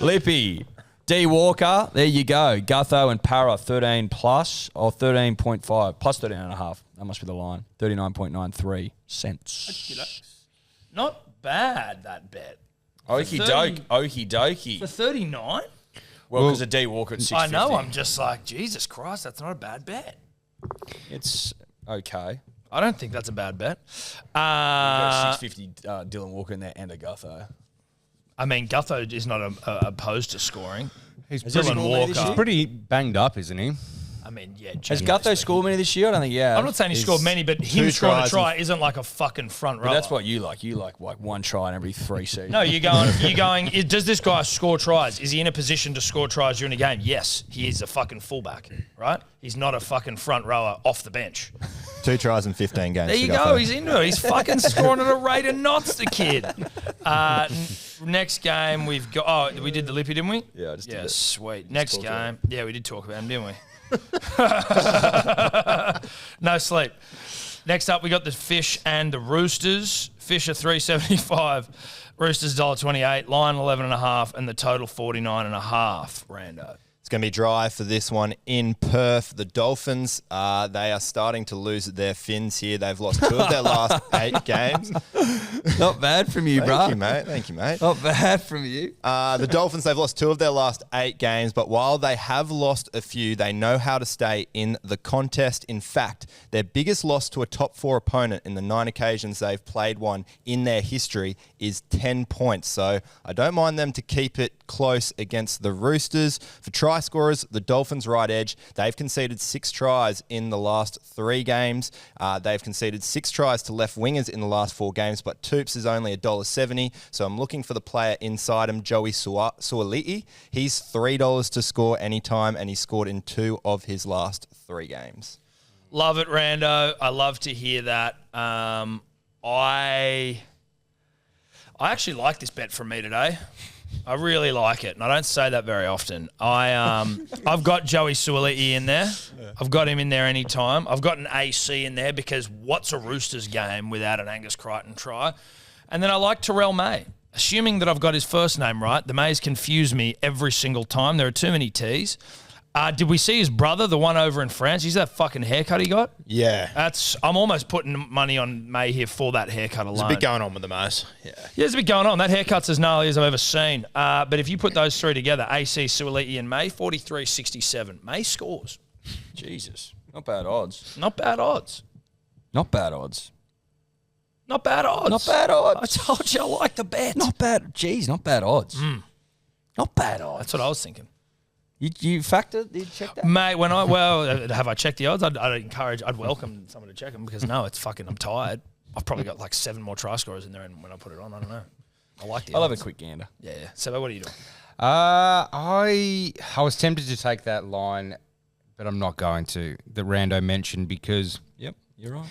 Speaker 3: Lippy. D Walker, there you go. Gutho and Para, 13 plus, or 13.5, plus 13.5. That must be the line. 39.93 cents.
Speaker 1: Not bad, that bet.
Speaker 3: Okie
Speaker 1: 30
Speaker 3: doke. Okie dokie.
Speaker 1: For 39?
Speaker 3: Well, because of D Walker at 650.
Speaker 1: I know, I'm just like, Jesus Christ, that's not a bad bet.
Speaker 3: It's okay.
Speaker 1: I don't think that's a bad bet.
Speaker 3: Got 650 Dylan Walker in there and a Gutho.
Speaker 1: I mean, Gutho is not opposed to scoring.
Speaker 2: He's
Speaker 3: he scored many this year?
Speaker 2: pretty banged up, isn't he?
Speaker 1: I mean, yeah.
Speaker 3: Has
Speaker 1: generally
Speaker 3: Gutho
Speaker 1: speaking.
Speaker 3: scored many this year? I don't think, yeah.
Speaker 1: I'm not saying he scored many, but him scoring a
Speaker 5: tries
Speaker 1: try isn't like a fucking front row.
Speaker 3: But that's what you like. You like one try in every 3 seasons.
Speaker 1: No, you're going, does this guy score tries? Is he in a position to score tries during a game? Yes, he is a fucking fullback, right? He's not a fucking front rower off the bench.
Speaker 5: 2 tries in 15 games.
Speaker 1: There you go. He's into it. He's fucking scoring at a rate of knots, the kid. Next game we've got. Oh, we did the Lippy, didn't we?
Speaker 3: Yeah, I just did it.
Speaker 1: Sweet. Next
Speaker 3: talked about
Speaker 1: game. Yeah, we did talk about him, didn't we? No sleep. Next up, we got the Fish and the Roosters. Fish are $3.75. Roosters $1.28. Line 11.5, and the total 49.5. Rando.
Speaker 5: It's going to be dry for this one in Perth. The Dolphins, they are starting to lose their fins here. They've lost 2 of their last 8 games.
Speaker 3: Not bad from you, bro.
Speaker 5: Thank you, mate. Thank you, mate.
Speaker 3: Not bad from you.
Speaker 5: The Dolphins, they've lost 2 of their last 8 games, but while they have lost a few, they know how to stay in the contest. In fact, their biggest loss to a top 4 opponent in the 9 occasions they've played one in their history is 10 points. So I don't mind them to keep it close against the Roosters. For try scorers, the Dolphins right edge, they've conceded 6 tries in the last 3 games. They've conceded 6 tries to left wingers in the last 4 games, but Toops is only $1.70. So I'm looking for the player inside him, Joey Suoli'i. He's $3 to score anytime, and he scored in 2 of his last 3 games.
Speaker 1: Love it, Rando. I love to hear that. I actually like this bet from me today. I really like it, and I don't say that very often. I've got Joey Suoli'i in there. I've got him in there anytime. I've got an AC in there because what's a Roosters game without an Angus Crichton try? And then I like Terrell May. Assuming that I've got his first name right, the Mays confuse me every single time. There are too many T's. Did we see his brother, the one over in France? He's that fucking haircut he got?
Speaker 4: Yeah.
Speaker 1: I'm almost putting money on May here for that haircut alone.
Speaker 4: There's a bit going on with the Mays. Yeah.
Speaker 1: Yeah, there's a bit going on. That haircut's as gnarly as I've ever seen. But if you put those 3 together, AC, Suoli'i and May, 43.67. May scores.
Speaker 3: Jesus. Not bad odds.
Speaker 1: Not bad odds.
Speaker 3: Not bad odds.
Speaker 1: Not bad odds.
Speaker 3: Not bad odds.
Speaker 1: I told you I like the bet.
Speaker 3: Not bad. Jeez, not bad odds. Not bad odds.
Speaker 1: That's what I was thinking.
Speaker 3: You factored? You check that?
Speaker 1: Mate, have I checked the odds? I'd welcome someone to check them because no, it's fucking, I'm tired. I've probably got like 7 more try scorers in there and when I put it on, I don't know. I like the odds.
Speaker 3: I'll have a quick gander.
Speaker 1: Yeah. So what are you doing?
Speaker 2: I was tempted to take that line, but I'm not going to, that Rando mentioned, because
Speaker 3: Yep, you're right.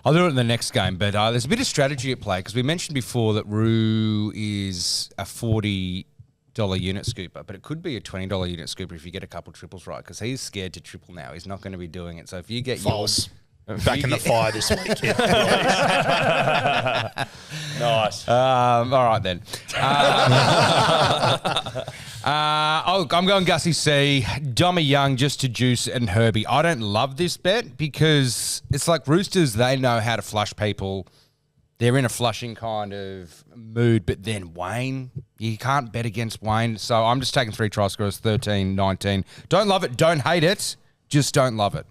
Speaker 2: I'll do it in the next game. But there's a bit of strategy at play because we mentioned before that Roo is a $40 unit scooper, but it could be a $20 unit scooper if you get a couple triples right, because he's scared to triple now. He's not going to be doing it. So if you get
Speaker 4: False. Back in the fire this weekend.
Speaker 3: Nice.
Speaker 2: all right then. I'm going Gussie C, Dommy Young just to juice and Herbie. I don't love this bet because it's like Roosters, they know how to flush people. They're in a flushing kind of mood, but then Wayne, you can't bet against Wayne. So I'm just taking 3 try scorers, 13, 19. Don't love it, don't hate it, just don't love it.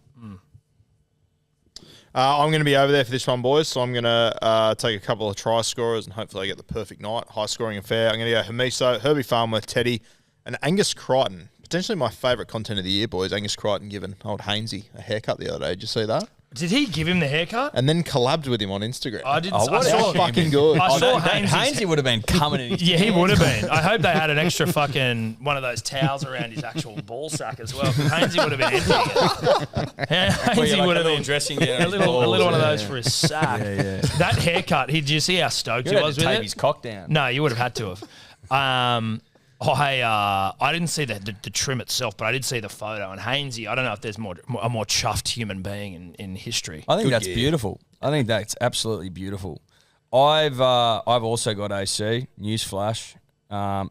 Speaker 4: I'm going to be over there for this one, boys. So I'm going to take a couple of try scorers and hopefully I get the perfect night. High scoring affair. I'm going to go Hamiso, Herbie Farnworth, Teddy, and Angus Crichton. Potentially my favourite content of the year, boys. Angus Crichton giving old Hainsey a haircut the other day. Did you see that?
Speaker 1: Did he give him the haircut?
Speaker 4: And then collabed with him on Instagram.
Speaker 1: I did.
Speaker 3: Oh,
Speaker 1: I
Speaker 3: what
Speaker 1: saw
Speaker 4: fucking good.
Speaker 1: I saw
Speaker 3: Hainsey would have been coming in his
Speaker 1: Yeah, he would have been. I hope they had an extra fucking one of those towels around his actual ball sack as well. Hainsey would have been emptying it. Hainsey would have been
Speaker 3: dressing
Speaker 1: a little one of those for his sack.
Speaker 3: Yeah.
Speaker 1: That haircut. Did you see how stoked he was with
Speaker 3: tape
Speaker 1: it?
Speaker 3: his cock down.
Speaker 1: No, you would have had to have. I didn't see the trim itself, but I did see the photo. And Hainsey, I don't know if there's a more chuffed human being in history.
Speaker 3: I think that's beautiful. I think that's absolutely beautiful. I've also got AC. Newsflash.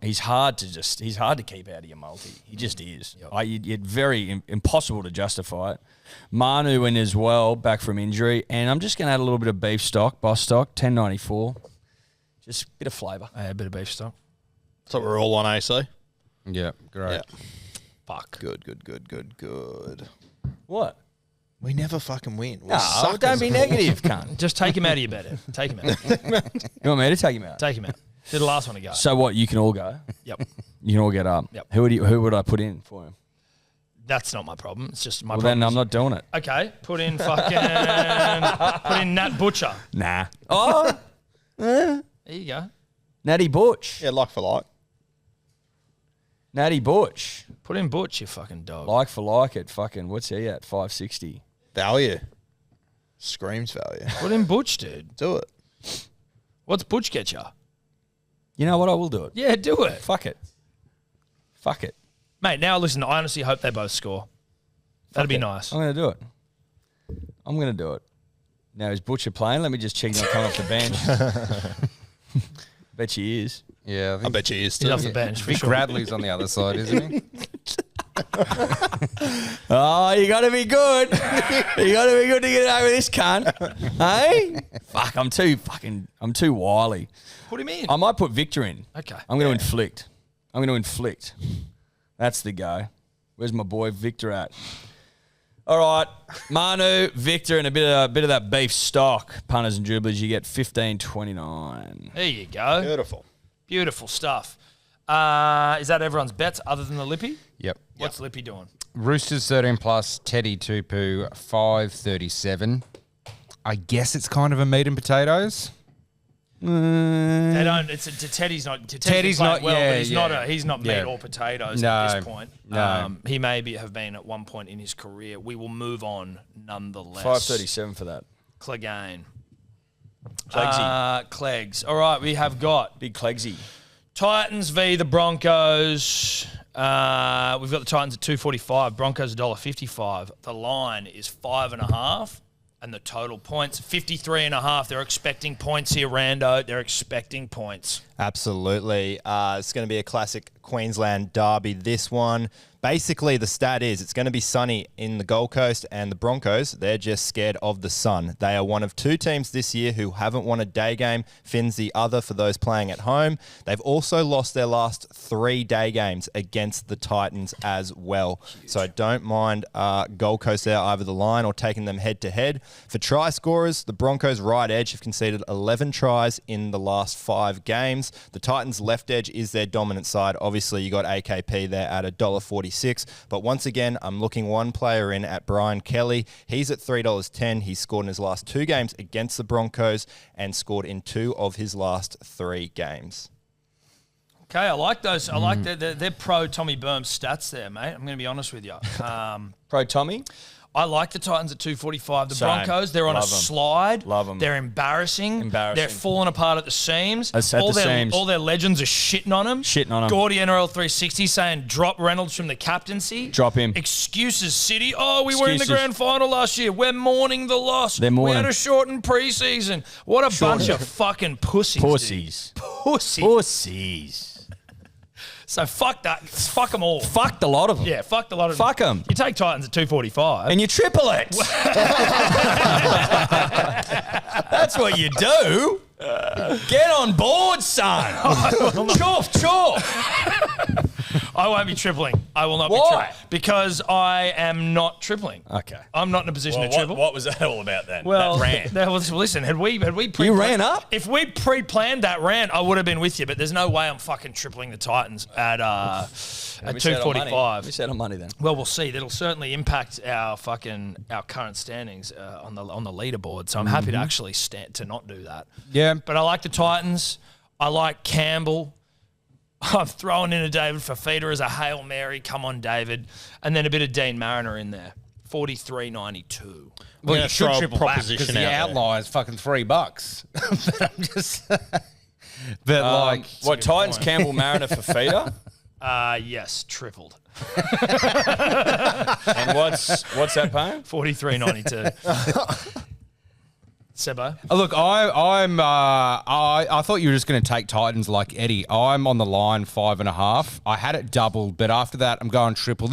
Speaker 3: He's hard to keep out of your multi. He just is. Yep. It's very impossible to justify it. Manu in as well, back from injury, and I'm just going to add a little bit of beef stock, boss stock, $10.94. Just a bit of flavour.
Speaker 1: A bit of beef stock.
Speaker 4: So we're all on AC.
Speaker 2: Yeah, great.
Speaker 4: Yeah.
Speaker 1: Fuck.
Speaker 4: Good.
Speaker 3: What?
Speaker 4: We never fucking win. We
Speaker 3: No,
Speaker 4: suck
Speaker 3: don't
Speaker 4: as
Speaker 3: be
Speaker 4: a-
Speaker 3: negative, cunt.
Speaker 1: Just take him out of your bed. Take him out.
Speaker 3: You want me to take him out?
Speaker 1: Take him out. Did the last one to go.
Speaker 3: So what? You can all go.
Speaker 1: Yep.
Speaker 3: You can all get up.
Speaker 1: Yep.
Speaker 3: Who would I put in for him?
Speaker 1: That's not my problem. It's just my
Speaker 3: Well,
Speaker 1: problem.
Speaker 3: then I'm not doing it.
Speaker 1: Okay, put in Nat Butcher.
Speaker 3: Nah. Oh,
Speaker 1: There you go.
Speaker 3: Natty Butch.
Speaker 4: Yeah, like for like.
Speaker 3: Natty Butch.
Speaker 1: Put in Butch, you fucking dog.
Speaker 3: Like for like at fucking, what's he at? 560.
Speaker 4: Value. Screams value.
Speaker 1: Put in Butch, dude.
Speaker 4: Do it.
Speaker 1: What's Butch get you?
Speaker 3: You know what? I will do it.
Speaker 1: Yeah, do it.
Speaker 3: Fuck it.
Speaker 1: Mate, now listen, I honestly hope they both score. That'd be nice.
Speaker 3: I'm going to do it. Now, is Butcher playing? Let me just check. Not coming off the bench. Bet she is.
Speaker 2: Yeah,
Speaker 4: I bet she is too.
Speaker 1: He's off the bench for
Speaker 2: Vic
Speaker 1: sure.
Speaker 2: Radley's on the other side, isn't he?
Speaker 3: Oh, you got to be good. You got to be good to get over this cunt. Hey? Fuck, I'm too wily.
Speaker 1: Put him in.
Speaker 3: I might put Victor in.
Speaker 1: Okay.
Speaker 3: I'm going to inflict. That's the go. Where's my boy Victor at? All right, Manu, Victor, and a bit of that beef stock. Punters and dribblers, you get 15.29.
Speaker 1: There you go.
Speaker 4: Beautiful.
Speaker 1: Beautiful stuff. Is that everyone's bets other than the Lippy?
Speaker 2: Yep.
Speaker 1: What's Lippy doing?
Speaker 2: Roosters 13 plus, Teddy Tupu 5.37. I guess it's kind of a meat and potatoes.
Speaker 1: They don't. Teddy's not. Teddy's
Speaker 2: not-
Speaker 1: well,
Speaker 2: yeah,
Speaker 1: but he's
Speaker 2: yeah.
Speaker 1: not. He's not meat
Speaker 2: Yeah.
Speaker 1: or potatoes
Speaker 2: No,
Speaker 1: at this point.
Speaker 2: no.
Speaker 1: He may have been at one point in his career. We will move on nonetheless.
Speaker 3: 5.37 for that.
Speaker 1: Clegane.
Speaker 3: Clegsy.
Speaker 1: Clegs. All right, we have got
Speaker 3: Big Clegsy.
Speaker 1: Titans v the Broncos. We've got the Titans at 2.45. Broncos $1.55. The line is 5.5. And the total points, 53.5. They're expecting points here, Rando. They're expecting points.
Speaker 5: Absolutely. It's going to be a classic Queensland derby, this one. Basically, the stat is it's going to be sunny in the Gold Coast, and the Broncos, they're just scared of the sun. They are one of two teams this year who haven't won a day game. Finn's the other for those playing at home. They've also lost their last 3 day games against the Titans as well. Huge. So I don't mind Gold Coast there, either the line or taking them head-to-head. For try scorers, the Broncos' right edge have conceded 11 tries in the last 5 games. The Titans' left edge is their dominant side. Obviously, you got AKP there at $1.46. But once again, I'm looking one player in at Brian Kelly. He's at $3.10. He's scored in his last 2 games against the Broncos and scored in 2 of his last 3 games.
Speaker 1: Okay, I like those. I like they're pro Tommy Burns stats there, mate. I'm going to be honest with you.
Speaker 3: Pro Tommy?
Speaker 1: I like the Titans at 2.45. The
Speaker 3: Same.
Speaker 1: Broncos, they're on
Speaker 3: Love
Speaker 1: a
Speaker 3: 'em.
Speaker 1: slide.
Speaker 3: Love 'em.
Speaker 1: They're embarrassing. They're falling apart at the seams.
Speaker 3: At the seams.
Speaker 1: All their legends are shitting on them. Gordy NRL 360 saying drop Reynolds from the captaincy.
Speaker 3: Drop him.
Speaker 1: Excuses City. Oh, we were in the
Speaker 3: Excuses.
Speaker 1: grand final last year. We're mourning the loss.
Speaker 3: They're mourning.
Speaker 1: We had a shortened preseason. What a bunch of fucking pussies.
Speaker 3: Pussies.
Speaker 1: Dude. Pussies.
Speaker 3: Pussies.
Speaker 1: So fuck that. Fuck them all.
Speaker 3: Fuck the lot of them.
Speaker 1: Yeah, fuck the lot of them.
Speaker 3: Fuck 'em.
Speaker 1: You take Titans at 2.45.
Speaker 3: And you triple it. That's what you do. Get on board, son. Choof, choof.
Speaker 1: I won't be tripling. I will not be
Speaker 3: Why?
Speaker 1: tripling. Because I am not tripling.
Speaker 3: Okay.
Speaker 1: I'm not in a position to triple.
Speaker 3: What was that all about then?
Speaker 1: Well,
Speaker 3: that rant.
Speaker 1: listen, had we
Speaker 3: You ran up?
Speaker 1: If we pre-planned that rant, I would have been with you, but there's no way I'm fucking tripling the Titans at 2.45.
Speaker 3: We set on money then.
Speaker 1: Well, we'll see. That'll certainly impact our current standings on the leaderboard. So I'm happy to actually to not do that.
Speaker 2: Yeah.
Speaker 1: But I like the Titans. I like Campbell. I'm throwing in a David Fafita as a Hail Mary. Come on, David. And then a bit of Dean Mariner in there. 43.92.
Speaker 2: Well,
Speaker 4: Yeah,
Speaker 2: you should
Speaker 4: throw a
Speaker 2: triple back because
Speaker 4: proposition
Speaker 2: the
Speaker 4: out there.
Speaker 2: outlier is fucking $3. But I'm just... but like...
Speaker 3: What, Titans, Campbell, Mariner for feeder?
Speaker 1: Yes, tripled.
Speaker 3: And what's that paying?
Speaker 1: 43.92. Sebo?
Speaker 2: Look, I thought you were just going to take Titans like Eddie. I'm on the line 5.5. I had it doubled, but after that, I'm going triple.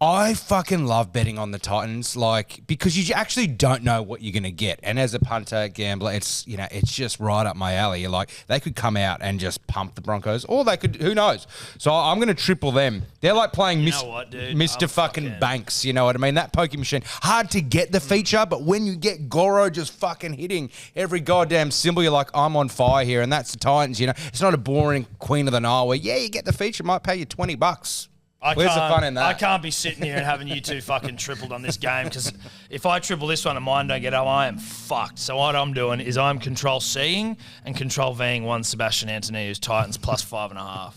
Speaker 2: I fucking love betting on the Titans, because you actually don't know what you're going to get. And as a punter, gambler, it's just right up my alley. They could come out and just pump the Broncos, or they could, who knows? So I'm going to triple them. They're like playing
Speaker 1: You know what, dude?
Speaker 2: Mr. fucking Banks, you know what I mean? That pokie machine, hard to get the feature, but when you get Goro just fucking hitting every goddamn symbol, you're like, I'm on fire here, and that's the Titans, It's not a boring Queen of the Nile where, you get the feature, might pay you $20. Where's the fun in that?
Speaker 1: I can't be sitting here and having you two fucking tripled on this game, because if I triple this one and mine don't get up, I am fucked. So what I'm doing is I'm control C'ing and control V'ing one Sebastian Anthony, who's Titans plus 5.5.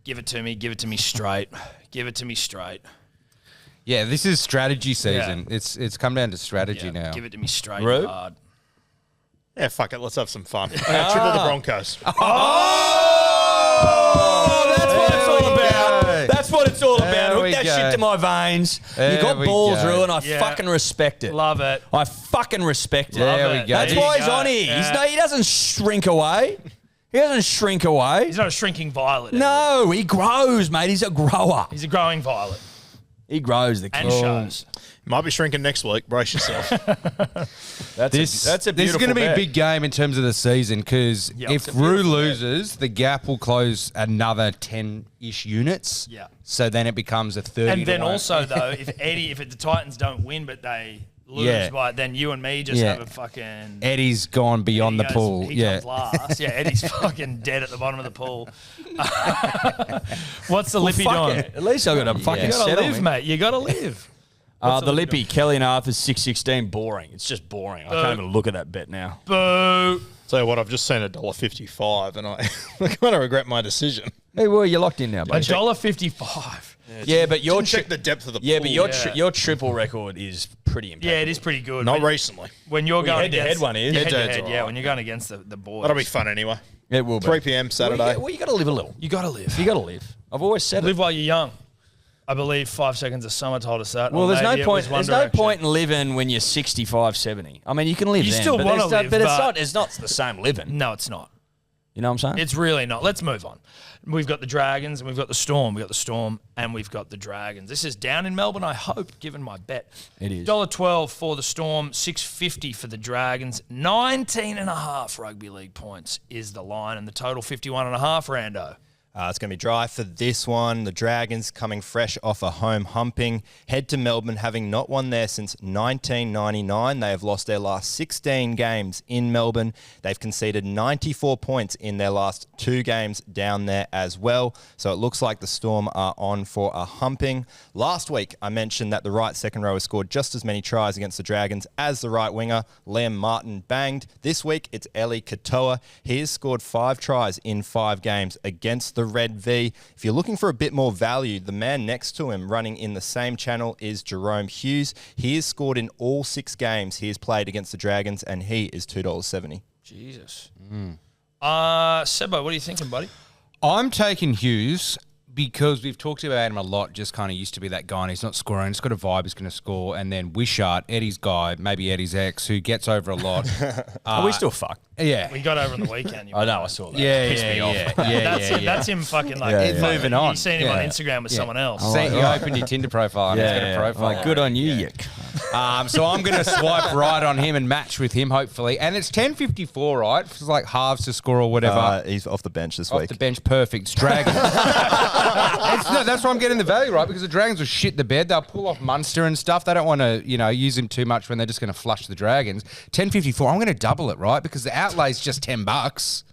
Speaker 1: Give it to me straight. Give it to me straight.
Speaker 2: Yeah, this is strategy season.
Speaker 1: Yeah.
Speaker 2: It's come down to strategy now.
Speaker 1: Give it to me straight
Speaker 3: Rube?
Speaker 1: hard.
Speaker 4: Yeah, fuck it. Let's have some fun. I'm going to triple the Broncos.
Speaker 3: Oh, that's what it's all about.
Speaker 2: go.
Speaker 3: That's what it's all
Speaker 2: There
Speaker 3: about. Hook
Speaker 2: we
Speaker 3: that
Speaker 2: go.
Speaker 3: shit to my veins.
Speaker 2: There
Speaker 3: You got
Speaker 2: we
Speaker 3: balls,
Speaker 2: go.
Speaker 3: Rue, and I
Speaker 1: Yeah.
Speaker 3: fucking respect it.
Speaker 1: Love it.
Speaker 3: I fucking respect it.
Speaker 2: There
Speaker 1: Love
Speaker 2: we
Speaker 1: it.
Speaker 2: go.
Speaker 3: That's
Speaker 1: There you
Speaker 3: why he's
Speaker 1: go.
Speaker 3: on here.
Speaker 1: Yeah.
Speaker 3: He doesn't shrink away. He doesn't shrink away.
Speaker 1: He's not a shrinking violet.
Speaker 3: No, he grows, mate. He's a grower.
Speaker 1: He's a growing violet.
Speaker 3: He grows the
Speaker 1: And
Speaker 3: kid.
Speaker 1: shows.
Speaker 4: Might be shrinking next week. Brace yourself.
Speaker 3: That's
Speaker 2: This
Speaker 3: a
Speaker 2: is
Speaker 3: beautiful
Speaker 2: going to be a
Speaker 3: bet.
Speaker 2: big game in terms of the season because
Speaker 1: Yeah,
Speaker 2: if
Speaker 1: it's a beautiful
Speaker 2: Rue
Speaker 1: bet.
Speaker 2: loses, the gap will close another 10-ish units.
Speaker 1: Yeah.
Speaker 2: So then it becomes a 30
Speaker 1: And
Speaker 2: to
Speaker 1: then
Speaker 2: 1.
Speaker 1: also, though, if the Titans don't win, but they lose,
Speaker 2: Yeah.
Speaker 1: by then you and me just
Speaker 2: Yeah.
Speaker 1: have a fucking...
Speaker 2: Eddie's gone beyond
Speaker 1: Eddie
Speaker 2: the
Speaker 1: goes-
Speaker 2: pool.
Speaker 1: He
Speaker 2: Yeah.
Speaker 1: comes last. Yeah, Eddie's fucking dead at the bottom of the pool. What's the Lippy
Speaker 3: Fuck
Speaker 1: doing?
Speaker 3: it. At least I got a fucking
Speaker 1: You gotta
Speaker 3: settle,
Speaker 1: live,
Speaker 3: man.
Speaker 1: mate. You gotta live.
Speaker 3: The Lippy, Kelly and Arthur, 616, boring. It's just boring. I can't even look at that bet now.
Speaker 1: Boo.
Speaker 4: Tell you what, I've just seen $1.55 and I kind of regret my decision.
Speaker 3: Hey, well, you're locked in now, buddy.
Speaker 1: $1.55.
Speaker 3: Yeah, but your
Speaker 4: Didn't check the depth of the
Speaker 3: yeah,
Speaker 4: pool.
Speaker 3: but your
Speaker 1: Yeah.
Speaker 3: your triple record is pretty impressive.
Speaker 1: Yeah, it is pretty good.
Speaker 4: Not
Speaker 1: when,
Speaker 4: recently.
Speaker 1: when you're going
Speaker 3: head-to-head
Speaker 1: against...
Speaker 3: one is.
Speaker 1: Yeah,
Speaker 4: Head-to-head's
Speaker 1: head-to-head, yeah,
Speaker 4: alright.
Speaker 1: when you're going against the boys.
Speaker 4: That'll be fun anyway.
Speaker 3: It will be.
Speaker 4: 3 p.m. Saturday.
Speaker 3: Well, you got to live a little.
Speaker 1: You gotta live.
Speaker 3: You got to live. I've always said
Speaker 1: Live
Speaker 3: it.
Speaker 1: while you're young. I believe 5 Seconds of Summer told us that.
Speaker 3: Well,
Speaker 1: or
Speaker 3: there's no
Speaker 1: maybe it
Speaker 3: point.
Speaker 1: was One
Speaker 3: There's no
Speaker 1: Direction.
Speaker 3: point in living when you're 65, 70. I mean, you can live.
Speaker 1: You
Speaker 3: then,
Speaker 1: still
Speaker 3: but
Speaker 1: wanna
Speaker 3: there's no-
Speaker 1: live,
Speaker 3: but it's
Speaker 1: but-
Speaker 3: not. It's not the same living.
Speaker 1: No, it's not.
Speaker 3: You know what I'm saying?
Speaker 1: It's really not. Let's move on. We've got the Dragons and we've got the Storm. We've got the Storm and we've got the Dragons. This is down in Melbourne, I hope, given my bet.
Speaker 3: It is.
Speaker 1: $1.12 for the Storm, $6.50 for the Dragons. 19.5 rugby league points is the line, and the total 51.5, Rando.
Speaker 5: It's going to be dry for this one. The Dragons coming fresh off a home humping. Head to Melbourne, having not won there since 1999. They have lost their last 16 games in Melbourne. They've conceded 94 points in their last 2 games down there as well. So it looks like the Storm are on for a humping. Last week, I mentioned that the right second rower scored just as many tries against the Dragons as the right winger. Liam Martin banged. This week, it's Eli Katoa. He has scored 5 tries in 5 games against the Red V. If you're looking for a bit more value, the man next to him running in the same channel is Jerome Hughes. He has scored in all 6 games he has played against the Dragons, and he is $2.70.
Speaker 1: Jesus. Sebo, what are you thinking, buddy?
Speaker 2: I'm taking Hughes because we've talked about him a lot, just kind of used to be that guy and he's not scoring. He's got a vibe, he's going to score. And then Wishart, Eddie's guy, maybe Eddie's ex, who gets over a lot.
Speaker 3: Are we still fucked?
Speaker 2: Yeah.
Speaker 1: We got over on the weekend.
Speaker 3: I know. I saw that.
Speaker 2: Yeah,
Speaker 3: Pissed me off.
Speaker 1: That's him fucking like...
Speaker 3: Yeah, yeah.
Speaker 2: Moving on.
Speaker 1: You've seen him on
Speaker 2: Yeah.
Speaker 1: Instagram with someone else.
Speaker 2: See, you opened your Tinder profile and he's got a profile.
Speaker 3: Like, good on you, you.
Speaker 2: So I'm going to swipe right on him and match with him, hopefully. And it's 10.54, right? It's like halves to score or whatever.
Speaker 5: He's off the bench this
Speaker 2: Off
Speaker 5: week.
Speaker 2: the bench, perfect. It's Dragons. That's why I'm getting the value, right? Because the Dragons will shit the bed. They'll pull off Munster and stuff. They don't want to, use him too much when they're just going to flush the Dragons. 10.54, I'm going to double it, right? Because the outlay's just $10.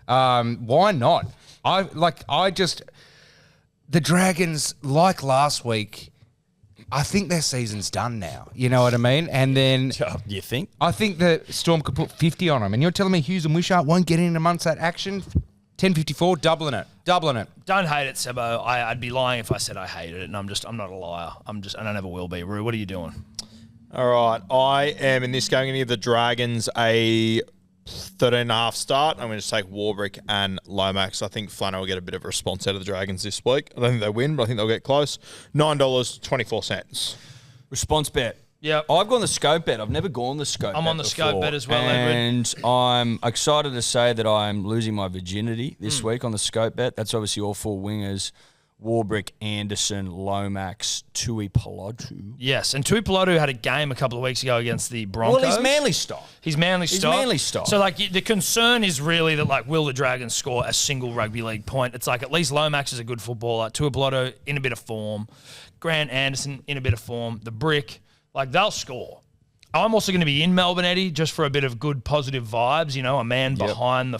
Speaker 2: Why not? The Dragons, like last week, I think their season's done now. You know what I mean? And then
Speaker 3: You think?
Speaker 2: I think the Storm could put 50 on them. And you're telling me Hughes and Wishart won't get in amongst that action? 10.54, doubling it.
Speaker 1: Don't hate it, Sebo. I'd be lying if I said I hated it, and I'm not a liar. I don't ever will be. Rue, what are you doing?
Speaker 4: All right. I am in this game going to give the Dragons a 13.5 start. I'm going to take Warbrick and Lomax. I think Flano will get a bit of a response out of the Dragons this week. I don't think they win, but I think they'll get close. $9.24.
Speaker 3: Response bet.
Speaker 1: Yep.
Speaker 3: I've gone the scope bet. I've never gone the scope bet.
Speaker 1: I'm on the scope
Speaker 3: before.
Speaker 1: bet as well, Edward.
Speaker 3: And I'm excited to say that I'm losing my virginity this week on the scope bet. That's obviously all 4 wingers. Warbrick, Anderson, Lomax, Tui Pelotu.
Speaker 1: Yes, and Tui Pelotu had a game a couple of weeks ago against the Broncos.
Speaker 3: Well, he's Manly stock.
Speaker 1: He's Manly stock. So, the concern is really that, will the Dragons score a single rugby league point? It's at least Lomax is a good footballer. Tui Pelotu in a bit of form. Grant Anderson in a bit of form. The Brick, they'll score. I'm also going to be in Melbourne, Eddie, just for a bit of good, positive vibes. A man behind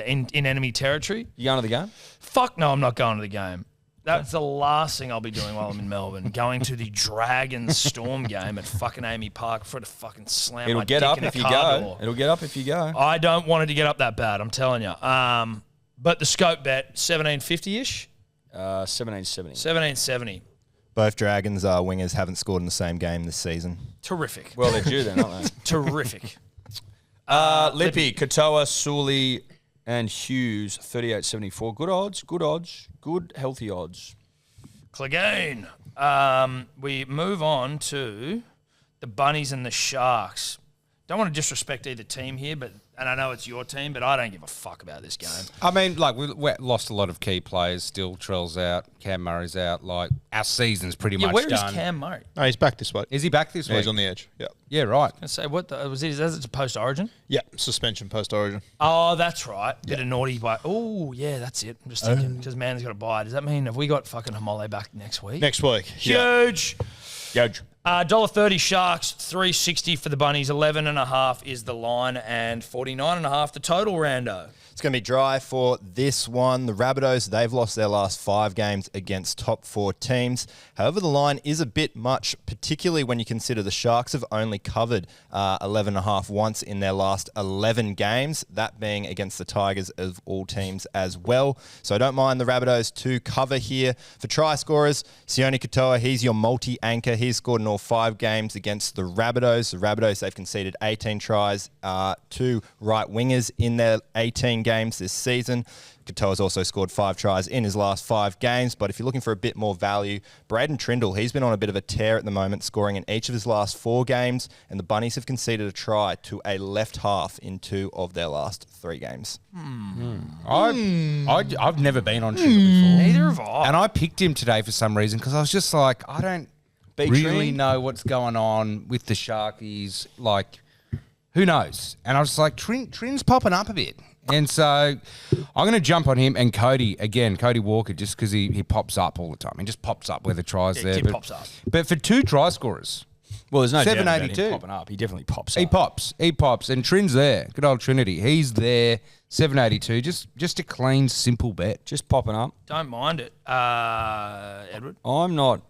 Speaker 1: in enemy territory.
Speaker 3: You going to the game?
Speaker 1: Fuck no, I'm not going to the game. That's the last thing I'll be doing while I'm in Melbourne. Going to the Dragons Storm game at fucking Amy Park for to fucking slam
Speaker 3: It'll
Speaker 1: my
Speaker 3: get
Speaker 1: dick
Speaker 3: up
Speaker 1: in a
Speaker 3: if you
Speaker 1: car
Speaker 3: go.
Speaker 1: door.
Speaker 3: It'll get up if you go.
Speaker 1: I don't want it to get up that bad, I'm telling you. But the scope bet, 1750-ish?
Speaker 3: 1770.
Speaker 1: 1770.
Speaker 5: Both Dragons wingers haven't scored in the same game this season.
Speaker 1: Terrific.
Speaker 3: Well, they're due then, aren't they?
Speaker 1: Terrific.
Speaker 3: Lippy, Katoa, Sully, and Hughes, 38.74. Good odds, good healthy odds.
Speaker 1: Clegane. We move on to the Bunnies and the Sharks. Don't want to disrespect either team here, and I know it's your team, but I don't give a fuck about this game.
Speaker 2: I mean, like, we lost a lot of key players still. Trell's out. Cam Murray's out. Like, our season's pretty much
Speaker 1: where
Speaker 2: done.
Speaker 1: is Cam Murray?
Speaker 4: No, he's back this week.
Speaker 2: Is he back this
Speaker 4: Yeah,
Speaker 2: week?
Speaker 4: he's on the edge. Yeah.
Speaker 2: Yeah, right.
Speaker 1: I say, what the, was it? Is it a post-origin?
Speaker 4: Yeah, suspension post-origin.
Speaker 1: Oh, that's right. Bit of naughty bite. Oh, yeah, that's it. I'm just thinking, because Man's got a bye. Does that mean have we got fucking Hamole back next week?
Speaker 4: Next week. Yeah.
Speaker 1: Huge.
Speaker 3: Huge.
Speaker 1: $1.30 Sharks, $3.60 for the Bunnies, 11.5 is the line, and 49.5 the total, Rando.
Speaker 5: It's going to be dry for this one. The Rabbitohs, they've lost their last 5 games against top 4 teams. However, the line is a bit much, particularly when you consider the Sharks have only covered 11.5 once in their last 11 games, that being against the Tigers of all teams as well. So I don't mind the Rabbitohs to cover here. For try scorers, Sione Katoa, he's your multi-anchor. He's scored in all 5 games against the Rabbitohs. The Rabbitohs, they've conceded 18 tries, 2 right wingers in their 18 games this season. Katoa's also scored 5 tries in his last 5 games, but if you're looking for a bit more value, Braden Trindle, he's been on a bit of a tear at the moment, scoring in each of his last 4 games, and the Bunnies have conceded a try to a left half in 2 of their last 3 games.
Speaker 2: I've never been on Trindle before.
Speaker 1: Neither have I.
Speaker 2: And I picked him today for some reason because I was just like, I don't really know what's going on with the Sharkies. Like, who knows? And I was just like, Trin's popping up a bit. And so I'm going to jump on him and Cody Walker, just because he pops up all the time. He just pops up where the tries there.
Speaker 1: Kid pops up.
Speaker 2: But for 2 try scorers,
Speaker 3: Well, there's no doubt about him
Speaker 2: 782.
Speaker 3: popping up. He definitely pops up.
Speaker 2: he pops. And Trin's there. Good old Trinity. He's there, 782. Just a clean, simple bet.
Speaker 3: Just popping up.
Speaker 1: Don't mind it. Edward?
Speaker 3: I'm not.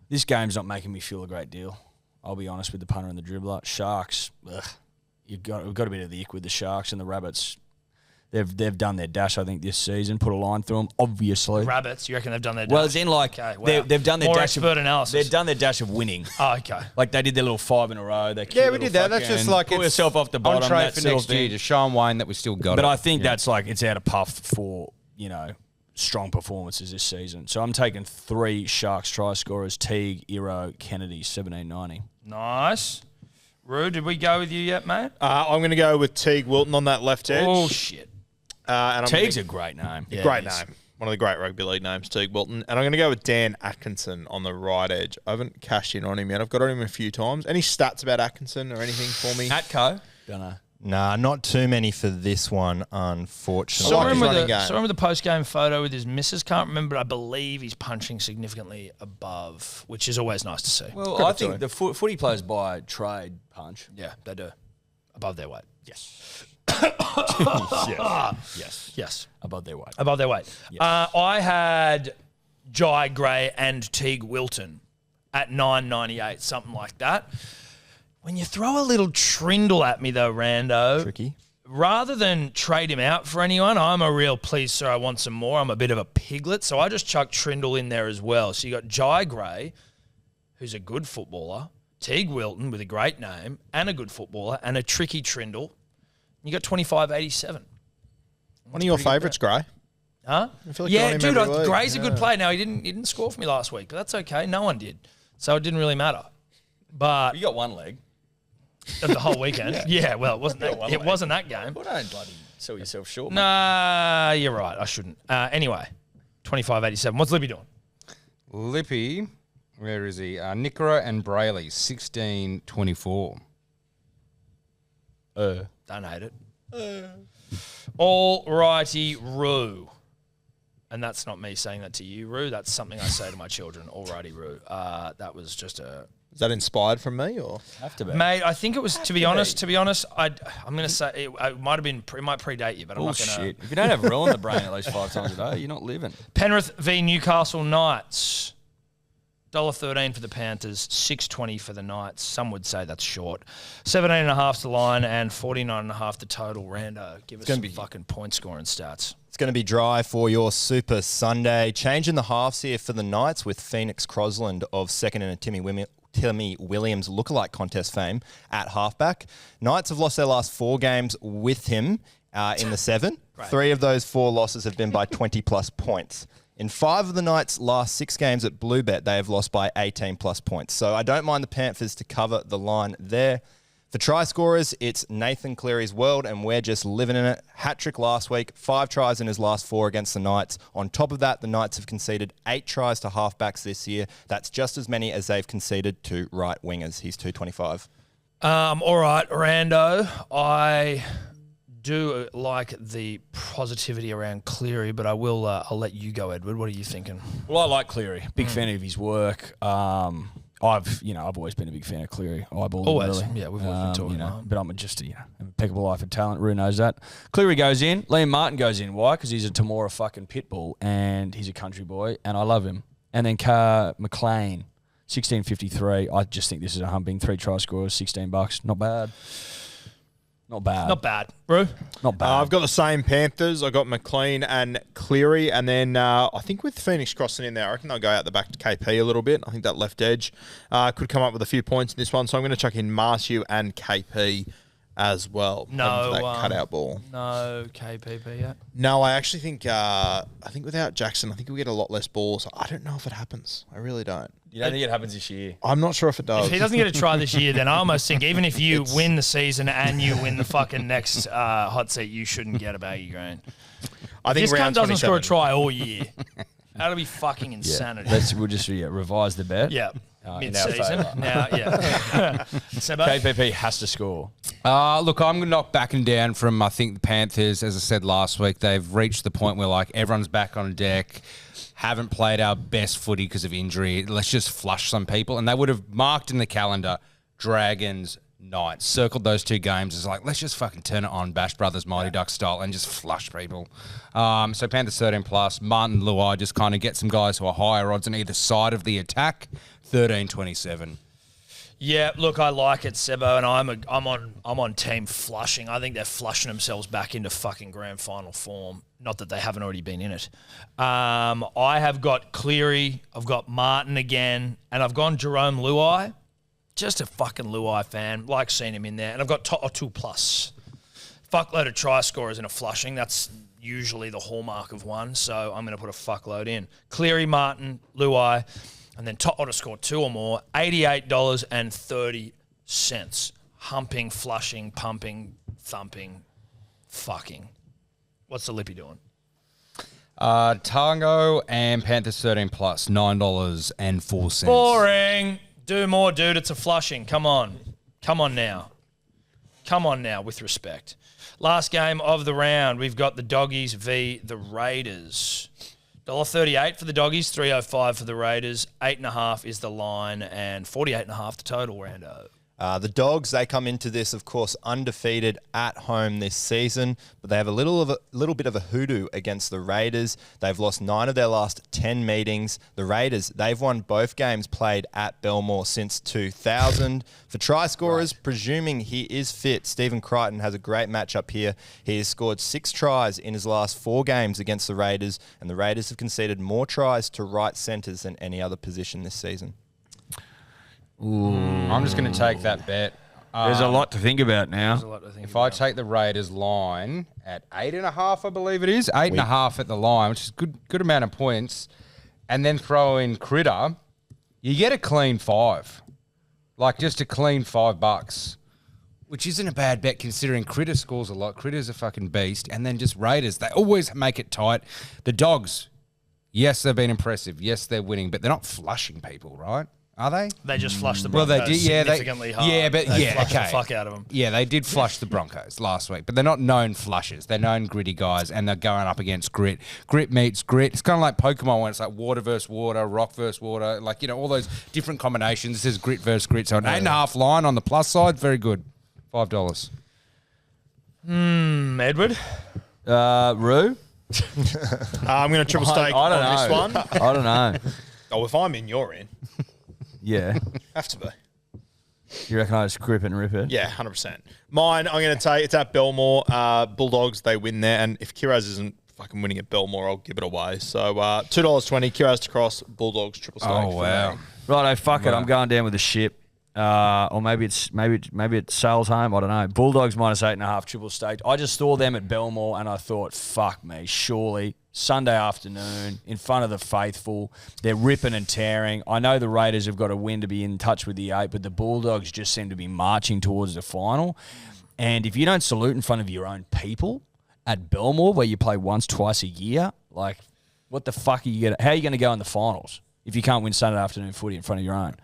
Speaker 3: This game's not making me feel a great deal. I'll be honest with the punter and the dribbler. Sharks, we've got a bit of the ick with the Sharks and the Rabbits. They've done their dash, I think, this season. Put a line through them, obviously.
Speaker 1: Rabbits, you reckon they've done their dash?
Speaker 3: Well, it's in like
Speaker 1: Okay, wow.
Speaker 3: they've done their
Speaker 1: More
Speaker 3: dash.
Speaker 1: expert analysis.
Speaker 3: They've done their dash of winning.
Speaker 1: Oh, okay.
Speaker 3: Like they did their little 5 in a row. They
Speaker 4: Yeah, we did that. That's just like
Speaker 3: pull
Speaker 4: it's
Speaker 3: yourself off the bottom.
Speaker 2: Entree
Speaker 3: That
Speaker 2: for
Speaker 3: sort of
Speaker 2: next year
Speaker 3: thing.
Speaker 2: to show Wayne that we still got it.
Speaker 3: But I think that's like it's out of puff for strong performances this season. So I'm taking 3 Sharks try scorers: Teague, Iro, Kennedy, 17.90.
Speaker 1: Nice. Rue, did we go with you yet, mate?
Speaker 4: I'm going to go with Teague Wilton on that left edge.
Speaker 1: Oh, shit.
Speaker 4: And I'm
Speaker 3: Teague's
Speaker 4: gonna,
Speaker 3: a great name.
Speaker 4: great name. One of the great rugby league names, Teague Wilton. And I'm going to go with Dan Atkinson on the right edge. I haven't cashed in on him yet. I've got on him a few times. Any stats about Atkinson or anything for me?
Speaker 3: Atco? Don't know.
Speaker 5: Nah, not too many for this one, unfortunately.
Speaker 1: Saw
Speaker 4: like
Speaker 1: him,
Speaker 4: his running game.
Speaker 1: saw him with the post-game photo with his missus. Can't remember, but I believe he's punching significantly above, which is always nice to see.
Speaker 3: Well, I think the footy players by trade punch.
Speaker 1: Yeah, they do. Above their weight.
Speaker 3: Yes.
Speaker 1: Yes.
Speaker 3: Above their weight.
Speaker 1: Above their weight. I had Jai Gray and Teague Wilton at 9.98, something like that. When you throw a little Trindle at me, though, Rando,
Speaker 5: Tricky.
Speaker 1: rather than trade him out for anyone, I'm a real please, sir, I want some more. I'm a bit of a piglet, so I just chucked Trindle in there as well. So you got Jai Gray, who's a good footballer, Teague Wilton with a great name and a good footballer, and a tricky Trindle. You got 25.87.
Speaker 4: One of your favourites, Gray.
Speaker 1: Huh?
Speaker 4: I feel like you're on
Speaker 1: Yeah,
Speaker 4: him
Speaker 1: dude,
Speaker 4: every week.
Speaker 1: Gray's a good player. Now, he didn't score for me last week, but that's okay. No one did. So it didn't really matter. But
Speaker 3: You got one leg.
Speaker 1: of the whole weekend. yeah, well, it wasn't that game.
Speaker 3: Well, don't bloody sell yourself short. mate.
Speaker 1: Nah, you're right. I shouldn't. Anyway, 25.87. What's Libby doing?
Speaker 2: Lippy, where is he? Nickera and Brayley, 16.24.
Speaker 1: Don't hate it. All righty, Roo. And that's not me saying that to you, Roo. That's something I say to my children. All righty, Roo. That was just a...
Speaker 4: Is that inspired from me or?
Speaker 3: Have to be.
Speaker 1: Mate, I think it was, to be honest, I'm going to say, it might predate you, but I'm not going
Speaker 3: Bullshit.
Speaker 1: to...
Speaker 3: If you don't have Rue in the brain at least 5 times a day, you're not living.
Speaker 1: Penrith v Newcastle Knights. $1.13 for the Panthers, $6.20 for the Knights. Some would say that's short. 17.5 the line and 49.5 the total. Rando, give us some fucking point scoring stats.
Speaker 5: It's going to be dry for your Super Sunday. Changing the halves here for the Knights with Phoenix Crosland of second and Timmy Timmy Williams lookalike contest fame at halfback. Knights have lost their last 4 games with him in the 7. 3 of those 4 losses have been by 20-plus points. In 5 of the Knights' last 6 games at Bluebet, they have lost by 18-plus points. So I don't mind the Panthers to cover the line there. For try scorers, it's Nathan Cleary's world, and we're just living in it. Hat-trick last week, 5 tries in his last 4 against the Knights. On top of that, the Knights have conceded 8 tries to halfbacks this year. That's just as many as they've conceded to right wingers. He's 225.
Speaker 1: All right, Rando. I do like the positivity around Cleary, but I'll let you go, Edward. What are you thinking?
Speaker 3: Well, I like Cleary. Big fan of his work. I've always been a big fan of Cleary. Eyeball
Speaker 1: Always.
Speaker 3: really.
Speaker 1: Yeah, we've always been talking about him.
Speaker 3: But I'm just impeccable eye for talent. Rue knows that. Cleary goes in. Liam Martin goes in. Why? Because he's a Tamora fucking pit bull and he's a country boy and I love him. And then Carr McLean, 16.53. I just think this is a humping. 3 try scorers, $16. Not bad. Not bad.
Speaker 1: Not bad. Bro?
Speaker 3: Not bad.
Speaker 4: I've got the same Panthers. I got McLean and Cleary. And then I think with Phoenix crossing in there, I reckon they'll go out the back to KP a little bit. I think that left edge could come up with a few points in this one. So I'm going to chuck in Martiu and KP as well.
Speaker 1: No.
Speaker 4: For that cutout ball.
Speaker 1: No KPP yet?
Speaker 4: No, I actually think without Jackson, I think we'll get a lot less balls. I don't know if it happens. I really don't.
Speaker 3: You don't think it happens this year?
Speaker 4: I'm not sure if it does.
Speaker 1: If he doesn't get a try this year, then I almost think even if you win the season and you win the fucking next hot seat, you shouldn't get a baggy grain.
Speaker 4: I think
Speaker 1: This cunt
Speaker 4: round
Speaker 1: doesn't score a
Speaker 4: 27.
Speaker 1: try all year. That'll be fucking insanity.
Speaker 3: We'll just revise the bet.
Speaker 1: Yeah.
Speaker 3: in
Speaker 1: Mid-season.
Speaker 3: our favour.
Speaker 1: Now, yeah. Sebo?
Speaker 3: KPP has to score.
Speaker 2: Look, I'm not backing down from, I think, the Panthers. As I said last week, they've reached the point where, like, everyone's back on deck, haven't played our best footy because of injury. Let's just flush some people. And they would have marked in the calendar Dragons, Knights, circled those 2 games as like, let's just fucking turn it on Bash Brothers Mighty Duck style and just flush people. So Panthers 13+. Martin Luai just kind of get some guys who are higher odds on either side of the attack. 13.27.
Speaker 1: Yeah, look, I like it, Sebo, and I'm on team flushing. I think they're flushing themselves back into fucking grand final form. Not that they haven't already been in it. I have got Cleary, I've got Martin again, and I've gone Jerome Luai. Just a fucking Luai fan. Like seeing him in there. And I've got To'o 2+. Fuckload of try scorers in a flushing. That's usually the hallmark of one, so I'm going to put a fuckload in. Cleary, Martin, Luai. And then To'o to score 2 or more, $88.30. Humping, flushing, pumping, thumping, fucking. What's the lippy doing?
Speaker 2: Tango and Panthers 13+, $9.04.
Speaker 1: Boring. Do more, dude. It's a flushing. Come on. Come on now. Come on now, with respect. Last game of the round, we've got the Doggies v. the Raiders. $1.38 for the Doggies, $3.05 for the Raiders. 8.5 is the line, and 48.5 the total, Rando.
Speaker 5: The Dogs, they come into this, of course, undefeated at home this season, but they have a little bit of a hoodoo against the Raiders. They've lost 9 of their last 10 meetings. The Raiders, they've won both games played at Belmore since 2000. For try scorers, presuming he is fit, Stephen Crichton has a great matchup here. He has scored 6 tries in his last 4 games against the Raiders, and the Raiders have conceded more tries to right centres than any other position this season.
Speaker 2: I'm just going to take that bet.
Speaker 3: There's a lot to think about now.
Speaker 2: If I take the Raiders line at 8.5, I believe it is, 8.5 at the line, which is good amount of points, and then throw in Critter, you get a clean 5. Like just a clean $5, which isn't a bad bet considering Critter scores a lot. Critter's a fucking beast. And then just Raiders, they always make it tight. The Dogs, yes, they've been impressive. Yes, they're winning, but they're not flushing people, right? Are they?
Speaker 1: They just flushed the
Speaker 2: Well,
Speaker 1: Broncos
Speaker 2: they did, yeah,
Speaker 1: significantly hard.
Speaker 2: Yeah, but
Speaker 1: they
Speaker 2: yeah,
Speaker 1: flushed
Speaker 2: okay.
Speaker 1: the fuck out of them.
Speaker 2: Yeah, they did flush the Broncos last week, but they're not known flushers. They're known gritty guys, and they're going up against grit. Grit meets grit. It's kind of like Pokemon when it's like water versus water, rock versus water, like, you know, all those different combinations. This is grit versus grit. So an 8.5 line on the plus side, very good. $5.
Speaker 1: Edward?
Speaker 3: Rue?
Speaker 4: I'm going to triple stake
Speaker 3: I don't
Speaker 4: on this
Speaker 3: know.
Speaker 4: one.
Speaker 3: I don't know.
Speaker 4: Oh, if I'm in, you're in.
Speaker 3: Yeah.
Speaker 4: Have to be.
Speaker 3: You reckon I just grip and rip it?
Speaker 4: Yeah, 100%. Mine, I'm going to take, it's at Belmore. Bulldogs, they win there. And if Kiraz isn't fucking winning at Belmore, I'll give it away. So $2.20, Kiraz to cross, Bulldogs triple stack.
Speaker 2: Oh, wow.
Speaker 3: Righto, fuck it. I'm going down with the ship. Or maybe it sails home. I don't know. Bulldogs minus 8.5 triple staked. I just saw them at Belmore and I thought, fuck me, surely Sunday afternoon in front of the faithful, they're ripping and tearing. I know the Raiders have got a win to be in touch with the 8, but the Bulldogs just seem to be marching towards the final. And if you don't salute in front of your own people at Belmore, where you play once, twice a year, like, what the fuck are you gonna? How are you going to go in the finals if you can't win Sunday afternoon footy in front of your own?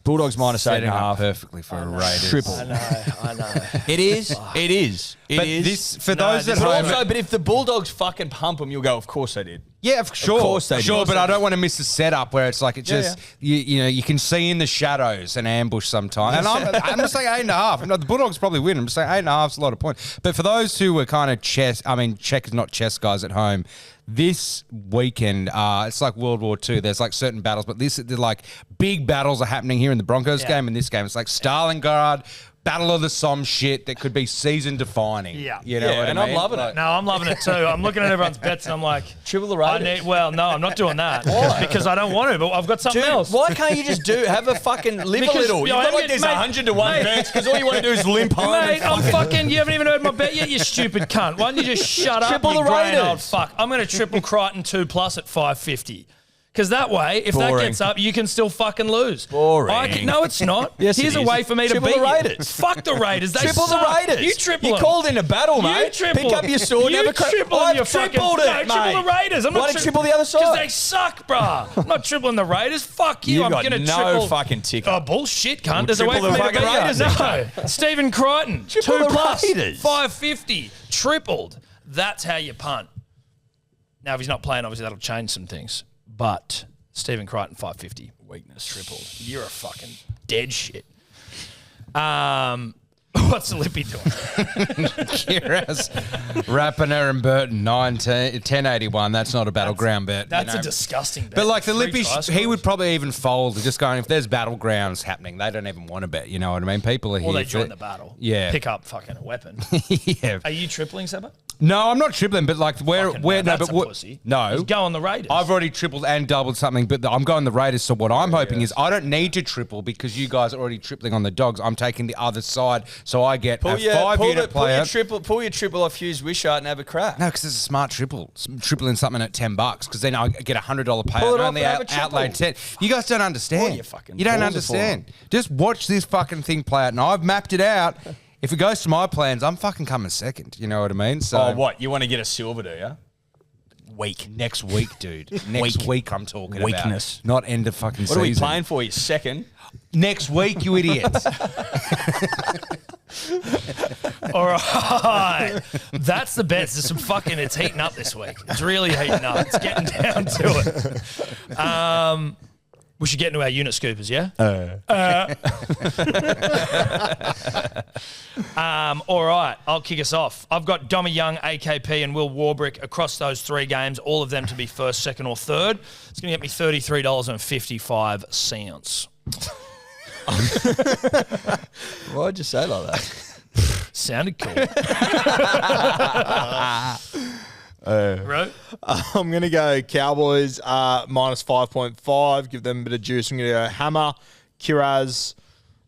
Speaker 3: Bulldogs minus 8.5.
Speaker 2: Perfectly for a Raiders.
Speaker 3: Triple.
Speaker 1: I know.
Speaker 3: It is. It is.
Speaker 2: But this, for those at
Speaker 3: But
Speaker 2: home,
Speaker 3: also, but if the Bulldogs fucking pump them, you'll go, of course they did.
Speaker 2: yeah, sure,
Speaker 3: course they
Speaker 2: sure.
Speaker 3: did.
Speaker 2: But I don't want to miss the setup where it's like it just you know you can see in the shadows an ambush sometimes. And I'm just saying 8.5. No, the Bulldogs probably win. I'm just saying 8.5 is a lot of points. But for those who were kind of checkers, not chess guys at home. This weekend, it's like World War II. There's like certain battles, but they're like big battles are happening here in the Broncos game and this game. It's like Stalingrad, Battle of the Somme shit that could be season defining.
Speaker 1: Yeah.
Speaker 2: You know what I mean?
Speaker 3: I'm loving it.
Speaker 1: No, I'm loving it too. I'm looking at everyone's bets and I'm like,
Speaker 3: Triple the Raiders.
Speaker 1: no, I'm not doing that. Because I don't want to, but I've got something
Speaker 3: Dude,
Speaker 1: else.
Speaker 3: why can't you just have a fucking live
Speaker 1: Because,
Speaker 3: a little? You've
Speaker 1: you know,
Speaker 3: got like
Speaker 1: mate,
Speaker 3: these 100 to 1 bets because all you want to do is limp home.
Speaker 1: Mate,
Speaker 3: and
Speaker 1: I'm
Speaker 3: fucking-
Speaker 1: fucking. You haven't even heard my bet yet, you stupid cunt. Why don't you just shut up,
Speaker 3: Triple
Speaker 1: you
Speaker 3: the
Speaker 1: grand
Speaker 3: Raiders.
Speaker 1: old fuck? I'm going to triple Crichton 2+ at 550. Because that way, if
Speaker 3: Boring.
Speaker 1: that gets up, you can still fucking lose.
Speaker 3: Boring.
Speaker 1: No, it's not.
Speaker 3: Yes,
Speaker 1: Here's
Speaker 3: it
Speaker 1: a
Speaker 3: is.
Speaker 1: way for me
Speaker 3: Triple
Speaker 1: to beat
Speaker 3: the
Speaker 1: you.
Speaker 3: Raiders.
Speaker 1: Fuck the Raiders. They
Speaker 3: Triple
Speaker 1: suck.
Speaker 3: the Raiders.
Speaker 1: You triple
Speaker 3: You
Speaker 1: them.
Speaker 3: called in a battle, mate.
Speaker 1: You triple
Speaker 3: Pick up your sword and have a crack.
Speaker 1: triple them,
Speaker 3: I've
Speaker 1: you fucking.
Speaker 3: tripled it,
Speaker 1: No,
Speaker 3: mate.
Speaker 1: triple the Raiders. I'm
Speaker 3: Why
Speaker 1: not
Speaker 3: don't you triple the other side?
Speaker 1: Because they suck, bruh. I'm not tripling the Raiders. Fuck you.
Speaker 3: You've
Speaker 1: I'm
Speaker 3: got
Speaker 1: going to
Speaker 3: no
Speaker 1: triple.
Speaker 3: fucking ticket.
Speaker 1: Oh, bullshit, cunt.
Speaker 3: We'll
Speaker 1: There's a way
Speaker 3: triple
Speaker 1: for me
Speaker 3: the
Speaker 1: to beat
Speaker 3: fucking Raiders,
Speaker 1: you. No. Stephen Crichton.
Speaker 3: Triple the
Speaker 1: 2+.
Speaker 3: Raiders.
Speaker 1: 550. Tripled. That's how you punt. Now, if he's not playing, obviously that'll change some things. But Stephen Crichton, 550.
Speaker 3: Weakness tripled.
Speaker 1: You're a fucking dead shit. What's the Lippy doing?
Speaker 2: Kiraz, Rapiner and Burton, 1081. That's not a battleground bet.
Speaker 1: That's
Speaker 2: you know.
Speaker 1: a disgusting bet.
Speaker 2: But like the
Speaker 1: Three
Speaker 2: Lippy,
Speaker 1: try
Speaker 2: he would
Speaker 1: scorers.
Speaker 2: probably even fold. Just going, if there's battlegrounds happening, they don't even want to bet. You know what I mean? People are here.
Speaker 1: Or they
Speaker 2: for-
Speaker 1: join the battle.
Speaker 2: Yeah.
Speaker 1: Pick up fucking a weapon.
Speaker 2: yeah.
Speaker 1: Are you tripling, Seba?
Speaker 2: No, I'm not tripling, but like where
Speaker 1: Fucking
Speaker 2: no,
Speaker 1: man, that's
Speaker 2: but
Speaker 1: a
Speaker 2: what?
Speaker 1: pussy.
Speaker 2: No,
Speaker 1: He's going the Raiders.
Speaker 2: I've already tripled and doubled something, but I'm going the Raiders. So what I'm hoping is I don't need to triple because you guys are already tripling on the Dogs. I'm taking the other side, so I get a 5-unit player.
Speaker 3: Pull your triple off Hughes Wishart and have a crack.
Speaker 2: No, because it's a smart triple. Tripling something at $10 because then I get a $100
Speaker 3: Pull
Speaker 2: payout
Speaker 3: it
Speaker 2: and
Speaker 3: off
Speaker 2: only
Speaker 3: and have a triple.
Speaker 2: outlay 10. You guys don't understand.
Speaker 3: All your fucking
Speaker 2: You don't
Speaker 3: balls are
Speaker 2: understand. Just watch this fucking thing play out, and I've mapped it out. If it goes to my plans, I'm fucking coming second. You know what I mean? So
Speaker 3: Oh, what? You want to get a silver, do you? Weak.
Speaker 2: next week, dude. Next week, I'm talking
Speaker 3: Weakness.
Speaker 2: about. Not end of fucking
Speaker 3: What
Speaker 2: season.
Speaker 3: are we playing for? You second?
Speaker 2: Next week, you idiots.
Speaker 1: All right. That's the bets. There's some fucking, it's heating up this week. It's really heating up. It's getting down to it. We should get into our unit scoopers, yeah? All right. I'll kick us off. I've got Dommy Young, AKP, and Will Warbrick across those 3 games, all of them to be first, second, or third. It's going to get me $33.55.
Speaker 3: Why'd you say like that?
Speaker 1: Sounded cool. Right?
Speaker 4: I'm going to go Cowboys minus 5.5. Give them a bit of juice. I'm going to go Hammer, Kiraz,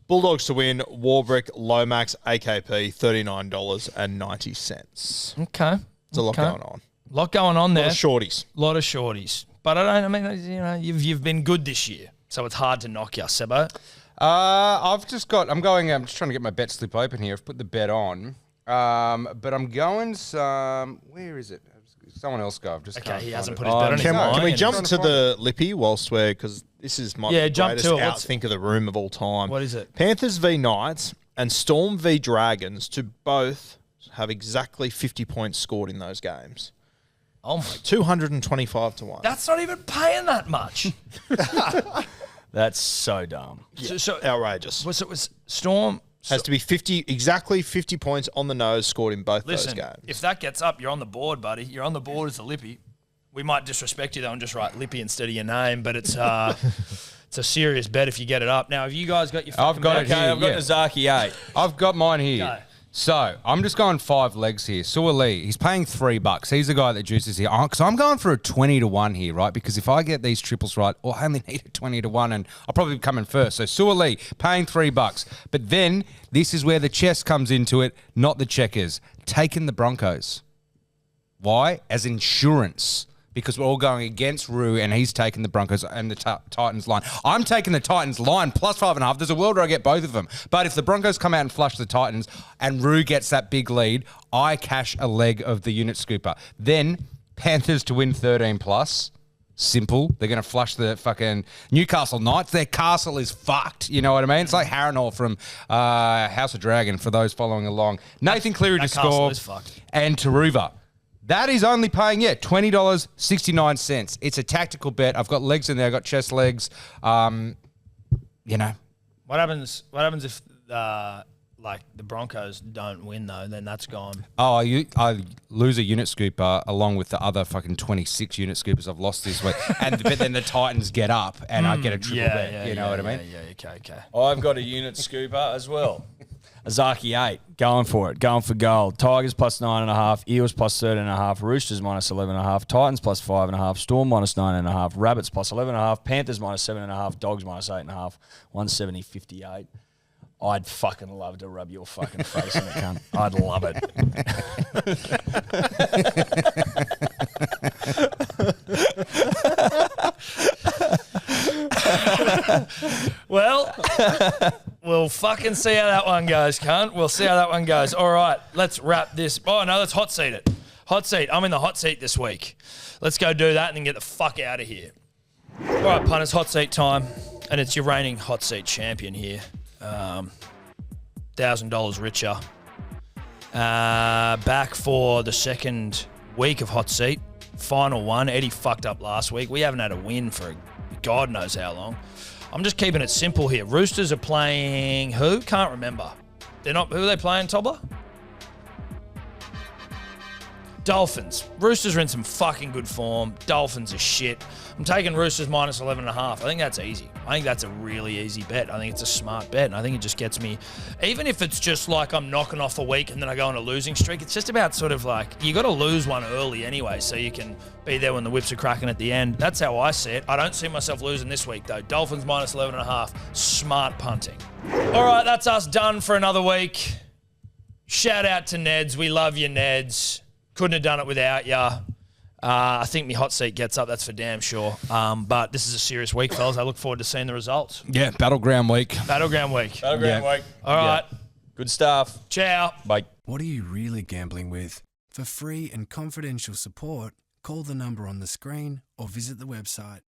Speaker 4: Bulldogs to win, Warbrick, Lomax, AKP, $39.90.
Speaker 1: Okay.
Speaker 4: There's a lot going on.
Speaker 1: A lot going on there.
Speaker 4: A lot of shorties.
Speaker 1: Lot of shorties. But I mean, you know, you've been good this year, so it's hard to knock you, Sebo.
Speaker 2: I'm just trying to get my bet slip open here. I've put the bet on. But I'm going some. Where is it? Someone else go. I've just
Speaker 1: Okay,
Speaker 2: can't
Speaker 1: he
Speaker 2: find
Speaker 1: hasn't
Speaker 2: it.
Speaker 1: put his bet on his
Speaker 4: Can
Speaker 1: line.
Speaker 4: we jump
Speaker 2: Trying
Speaker 4: to
Speaker 2: to
Speaker 4: the Lippy whilst we're, because this is my
Speaker 1: jump
Speaker 4: greatest
Speaker 1: to it. What's-
Speaker 4: outthink of the room of all time.
Speaker 1: What is it?
Speaker 4: Panthers v Knights and Storm v Dragons to both have exactly 50 points scored in those games.
Speaker 1: Oh my!
Speaker 4: 225 to 1.
Speaker 1: That's not even paying that much.
Speaker 3: That's so dumb.
Speaker 1: So
Speaker 4: outrageous.
Speaker 1: was Storm
Speaker 4: Has to be exactly 50 points on the nose scored in both
Speaker 1: Listen,
Speaker 4: those games.
Speaker 1: if that gets up, you're on the board, buddy. You're on the board as a Lippy. We might disrespect you though and just write Lippy instead of your name, but it's it's a serious bet if you get it up. Now, have you guys got your?
Speaker 2: I've got it
Speaker 3: Okay,
Speaker 2: here.
Speaker 3: I've got
Speaker 2: yeah.
Speaker 3: Nazaki 8.
Speaker 2: I've got mine here.
Speaker 1: Go.
Speaker 2: So I'm just going 5 legs here. Sua Lee, he's paying $3. He's the guy that juices here. Because I'm going for a 20-1 here, right? Because if I get these triples right, I only need a 20-1, and I'll probably come in first. So Sua Lee paying $3. But then this is where the chess comes into it, not the checkers. Taking the Broncos. Why? As insurance. Because we're all going against Roo, and he's taking the Broncos and the Titans line. I'm taking the Titans line plus 5.5. There's a world where I get both of them. But if the Broncos come out and flush the Titans and Roo gets that big lead, I cash a leg of the unit scooper. Then Panthers to win 13 plus. Simple. They're going to flush the fucking Newcastle Knights. Their castle is fucked. You know what I mean? It's like Harrenhal from House of Dragon, for those following along. Nathan Cleary to score.
Speaker 1: Is fucked.
Speaker 2: And Taruva. That is only paying, $20.69. It's a tactical bet. I've got legs in there. I've got chest legs.
Speaker 1: What happens if like the Broncos don't win though? Then that's gone.
Speaker 2: Oh, I lose a unit scooper along with the other fucking 26 unit scoopers I've lost this week. But then the Titans get up and I get a triple bet. You know what I mean?
Speaker 1: Yeah, okay.
Speaker 3: I've got a unit scooper as well. Azaki 8, going for it, going for gold. Tigers plus 9.5, Eels plus 13.5, Roosters minus 11.5, Titans plus 5.5, Storm minus 9.5, Rabbits plus 11.5, Panthers minus 7.5, Dogs minus 8.5, 170.58. I'd fucking love to rub your fucking face in it, cunt. I'd love
Speaker 1: it. Well, we'll fucking see how that one goes, cunt. We'll see how that one goes. All right, let's wrap this. Oh, no, let's hot seat it. Hot seat. I'm in the hot seat this week. Let's go do that and then get the fuck out of here. All right, punters, hot seat time. And it's your reigning hot seat champion here. $1,000 richer. Back for the second week of hot seat. Final one. Eddie fucked up last week. We haven't had a win for God knows how long. I'm just keeping it simple here. Roosters are playing who? Can't remember. They're not. Who are they playing, Tobler? Dolphins. Roosters are in some fucking good form. Dolphins are shit. I'm taking Roosters minus 11.5. I think that's easy. I think that's a really easy bet. I think it's a smart bet, and I think it just gets me, even if it's just like I'm knocking off a week and then I go on a losing streak, it's just about sort of like, you got to lose one early anyway so you can be there when the whips are cracking at the end. That's how I see it. I don't see myself losing this week, though. Dolphins minus 11.5. Smart punting. All right, that's us done for another week. Shout out to Neds. We love you, Neds. Couldn't have done it without ya. I think my hot seat gets up, that's for damn sure. But this is a serious week, fellas. I look forward to seeing the results.
Speaker 2: Yeah, Battleground week.
Speaker 1: Battleground week.
Speaker 3: Week.
Speaker 1: All right.
Speaker 3: Good stuff.
Speaker 1: Ciao.
Speaker 3: Bye.
Speaker 6: What are you really gambling with? For free and confidential support, call the number on the screen or visit the website.